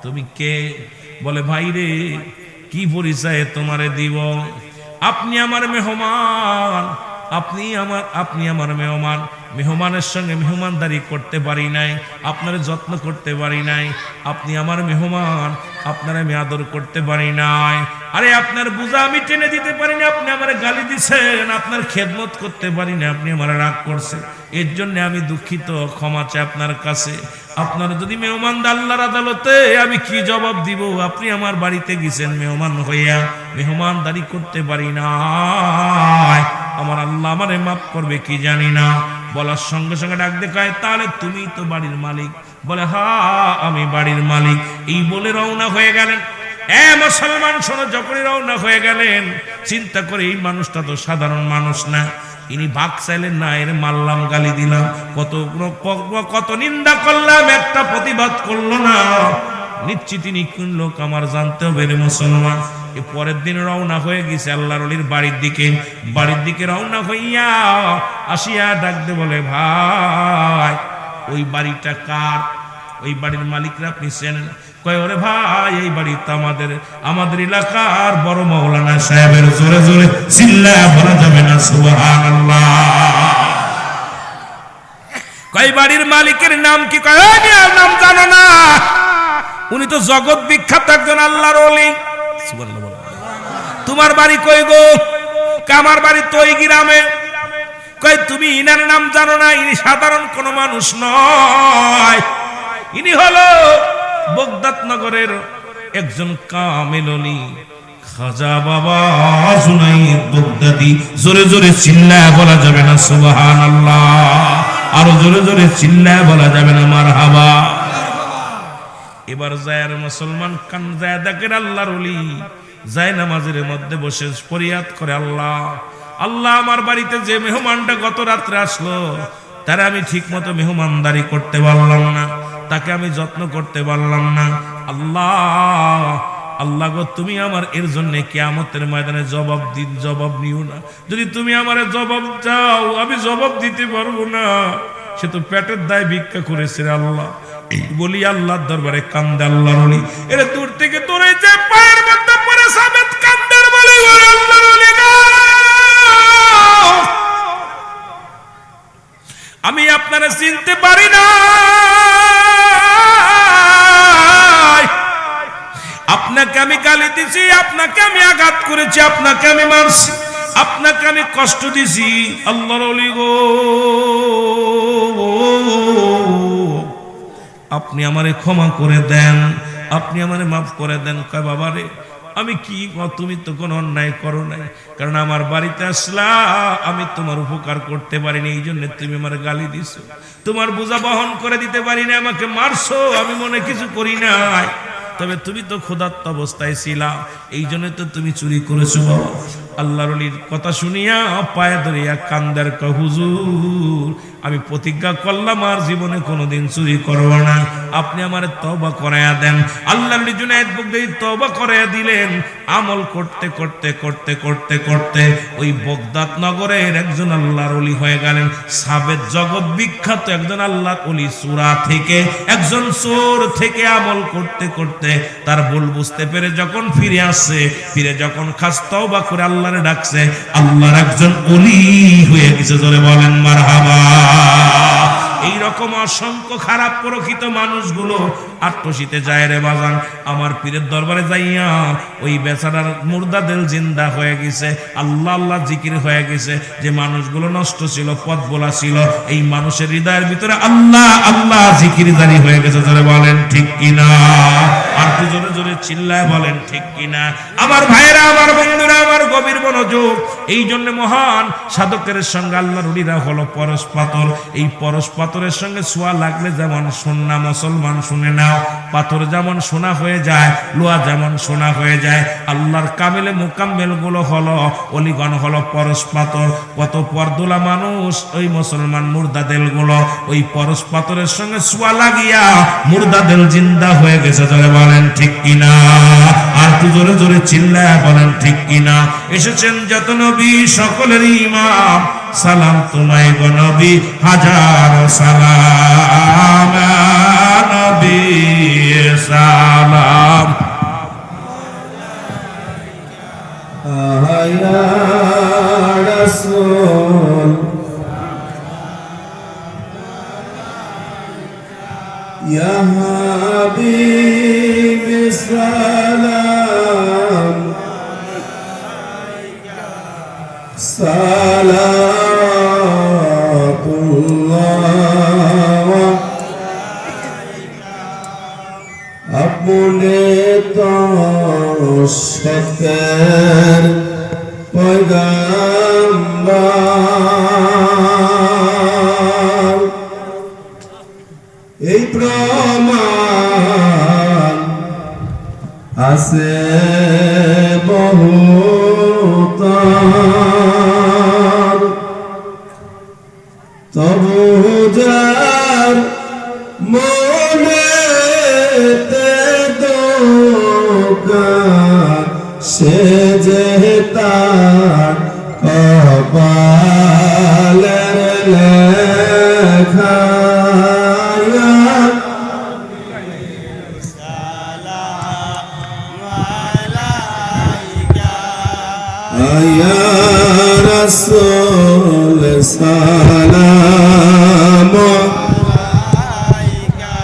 তুমি কে? বলে ভাই রে, কি পরিচয় তোমারে দিব? আপনি আমার মেহমান, আপনি আমার মেহমান। মেহমানের সঙ্গে মেহমানদারি করতে পারি নাই, আপনার যত্ন করতে পারি নাই। আপনি আমার মেহমান, আপনার আমি আদর করতে পারি নাই। আরে আপনার বোঝা আমি টেনে দিতে পারি না, আপনি আমার গালি দিচ্ছেন। আপনার খেদমত করতে পারি না, আপনি আমার রাগ করছেন। এর জন্য আমি দুঃখিত, ক্ষমা চাই আপনার কাছে। আপনার যদি মেহমান আল্লাহর আদালতে আমি কি জবাব দিব? আপনি আমার বাড়িতে গেছেন মেহমান হইয়া, মেহমানদারি করতে পারি না, আমার আল্লাহ আমারে মাফ করবে কি জানি না। বলার সঙ্গে সঙ্গে ডাক দেখায়, তাহলে তুমি তো বাড়ির মালিক। বলে হ্যাঁ আমি বাড়ির মালিক। এই বলে রওনা হয়ে গেলেন। মুসলমান শোনো, যখনই রওনা হয়ে গেলেন চিন্তা করে এই মানুষটা তো সাধারণ মানুষ না। ইনি ভাগ চাইলেন না, এর মারলাম, গালি দিলাম, কত নিন্দা করলাম, একটা প্রতিবাদ করলো না। নিশ্চিত তিনি কোন লোক আমার জানতে হবে রে মুসলমান। পরের দিন রওনা হয়ে গেছে আল্লাহর ওলির বাড়ির দিকে রওনা হইয়া আসিয়া ডাকতে বলে, ভাই ওই বাড়িটা কার? ওই বাড়ির মালিকরা আপনি চেনেন? কয় ওরে ভাই, এই বাড়ি তো আমাদের এলাকার বড় মাওলানা সাহেবের। জোরে জোরে চিল্লায়া বলা যাবে না সুবহানাল্লাহ। কয় বাড়ির মালিকের নাম কি? কয় নাম জানো না? উনি তো জগৎ বিখ্যাত একজন আল্লাহর ওলি। সুবহানাল্লাহ। তোমার বাড়ি কই গো? আমার বাড়ি তো ওই গ্রামে। কয় তুমি ইনার নাম জানো না? ইনি সাধারণ কোন মানুষ নয়, ইনি হলো বগদাদ নগরের একজন কামেল ওলি, খাজা বাবা জুনায়েদ বগদাদি। জোরে জোরে চিল্লায়া বলা যাবে না সুবহানাল্লাহ? আরো জোরে জোরে চিল্লায়া বলা যাবে না মারহাবা? এবার যায় মুসলমান কান যায় দেখেন আল্লাহর ওলি যায় নামাজের মধ্যে বসে ফরিয়াদ করে, আল্লাহ আল্লাহ, আমার বাড়িতে যে মেহমানটা গত রাত্রে আসলো তারা আমি ঠিক মতো মেহমানদারি করতে পারলাম না। তাকে আমি যত্ন করতে পারলাম না। আল্লাহ আল্লাহ গো, তুমি আমার এর জন্য কিয়ামতের ময়দানে জবাব নিও না। যদি তুমি আমারে জবাব চাও, আমি জবাব দিতে পারবো না। সে তো পেটের দায় ভিক্ষা করেছে আল্লাহ। বলি আল্লাহর দরবারে কান্দে আল্লাহর ওলি। এর দূর থেকে তোরে যে পায়ের মধ্যে পড়ে সাবেত কান্দার বলি, আল্লাহর ওলি গো, আমি আপনারা চিনতে পারি না। আপনাকে আমি গালি দিছি, আপনাকে আমি আঘাত করেছি, আপনাকে আমি মারছি, আপনাকে আমি কষ্ট দিছি। আল্লাহর ওলি গো, আপনি আমারে ক্ষমা করে দেন, আপনি আমারে মাফ করে দেন। কয় বাবা রে, আমি কি, তুমি তো কোনো অন্যায় করো নাই, কারণ আমার বাড়িতে আসলা, আমি তোমার উপকার করতে পারিনি, এই জন্য তুমি আমার গালি দিছো। তোমার বোঝা বহন করে দিতে পারিনি, আমাকে মারছো, আমি মনে কিছু করি নাই। তবে তুমি তো ক্ষুধার্ত অবস্থায় ছিলা, এই জন্য তো তুমি চুরি করেছো বাবা। আল্লাহর ওলির কথা শুনিয়া পায়ে ধরিয়া কান্দার কয়, হুজুর আমি প্রতিজ্ঞা করলাম আর জীবনে কোনোদিন চুরি করব না, আপনি আমারে তওবা করায়া দেন। আল্লাহর ওলি জুনায়েদ বগদাদি তওবা করায়া দিলেন। আমল করতে করতে করতে করতে করতে ওই বগদাদ নগরের একজন আল্লাহর ওলি হয়ে গেলেন। সাবেত জগৎ বিখ্যাত একজন আল্লাহর ওলি, সূরা থেকে একজন চোর থেকে আমল করতে করতে তার ভুল বুঝতে পেরে যখন ফিরে আসছে, ফিরে যখন খাস তওবা করে আল্লাহরে ডাকছে, আল্লাহর একজন ওলি হয়ে গেছে। জোরে বলেন মারহাবা। এইরকম অসংখ্য খারাপ প্রকৃত মানুষগুলো আত্মশীতে যায় রে বাজান। আমার পীরের দরবারে যাইয়া ওই বেচারার মুর্দা দিল জিন্দা হয়ে গেছে, আল্লাহ আল্লাহ জিকির হয়ে গেছে। যে মানুষগুলো নষ্ট ছিল, পথ বলা ছিল, এই মানুষের হৃদয়ের ভিতরে আল্লাহ আল্লাহ জিকির জারি হয়ে গেছে। জোরে বলেন ঠিক কিনা? আর একটু জোরে জোরে চিল্লায় বলেন ঠিক কিনা? আমার ভাইরা, আমার বন্ধুরা, আমার গভীর মনোযোগ। এই জন্য মহান সাধকের সঙ্গে আল্লাহর ওলিরা হলো পরশ পাথর। এই পরশ পাথরের সঙ্গে ছোঁয়া লাগলে যেমন সোনা, মুসলমান শুনে নাও, পাথর যেমন সোনা হয়ে যায়, লোহা যেমন সোনা হয়ে যায়, আল্লাহর কামেলে মুকাম্মেল গুলো হলো অলিগণ হলো পরশ পাথর। কত পরদুলা মানুষ ওই মুসলমান মুর্দাদেল গুলো ওই পরশ পাথরের সঙ্গে ছোঁয়া লাগিয়া মুর্দাদেল জিন্দা হয়ে গেছে। জোরে বলেন ঠিক কিনা? আর একটু জোরে জোরে চিল্লায় বলেন ঠিক কিনা? এসেছেন যত নবী সকলের ইমাম, সালাম তোমায় গো নবী, হাজার সালাম নবী সালাম। ইয়া রাসূল ইয়া হাবিব সালাম সালাতুল্লাহ আপনে তো সত্যের পয়গাম্বর এই প্রমাণ আছে বহুত তবু যার মনেতে দোকান সে যে তার কপালের লেখা ইয়া রাসূল সালাম আলাইকা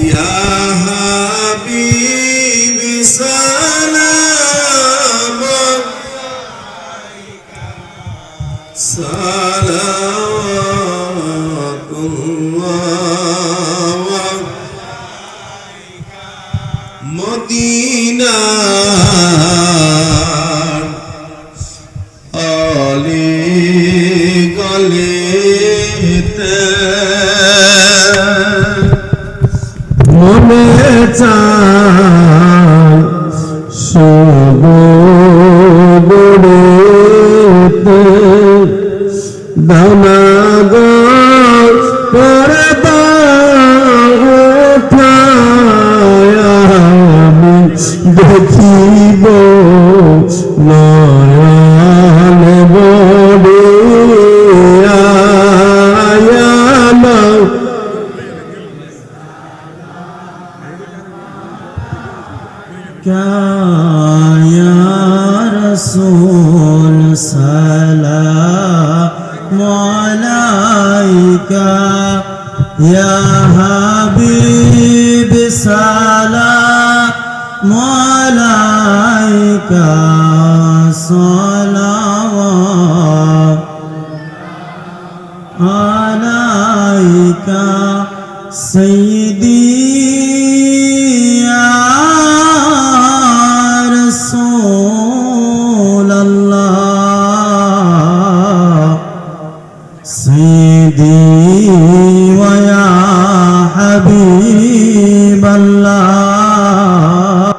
ইয়া হাবিব সালাম আলাইকা সালাওয়াতুল্লাহ আলাইকা মদিনা মনে চায় সবুরেতে দানাগর পর্দা দেখিব নয়ন বড়ে আয়ালা क्या या रसूल सलाम अलैका या हबीब सलाम अलैका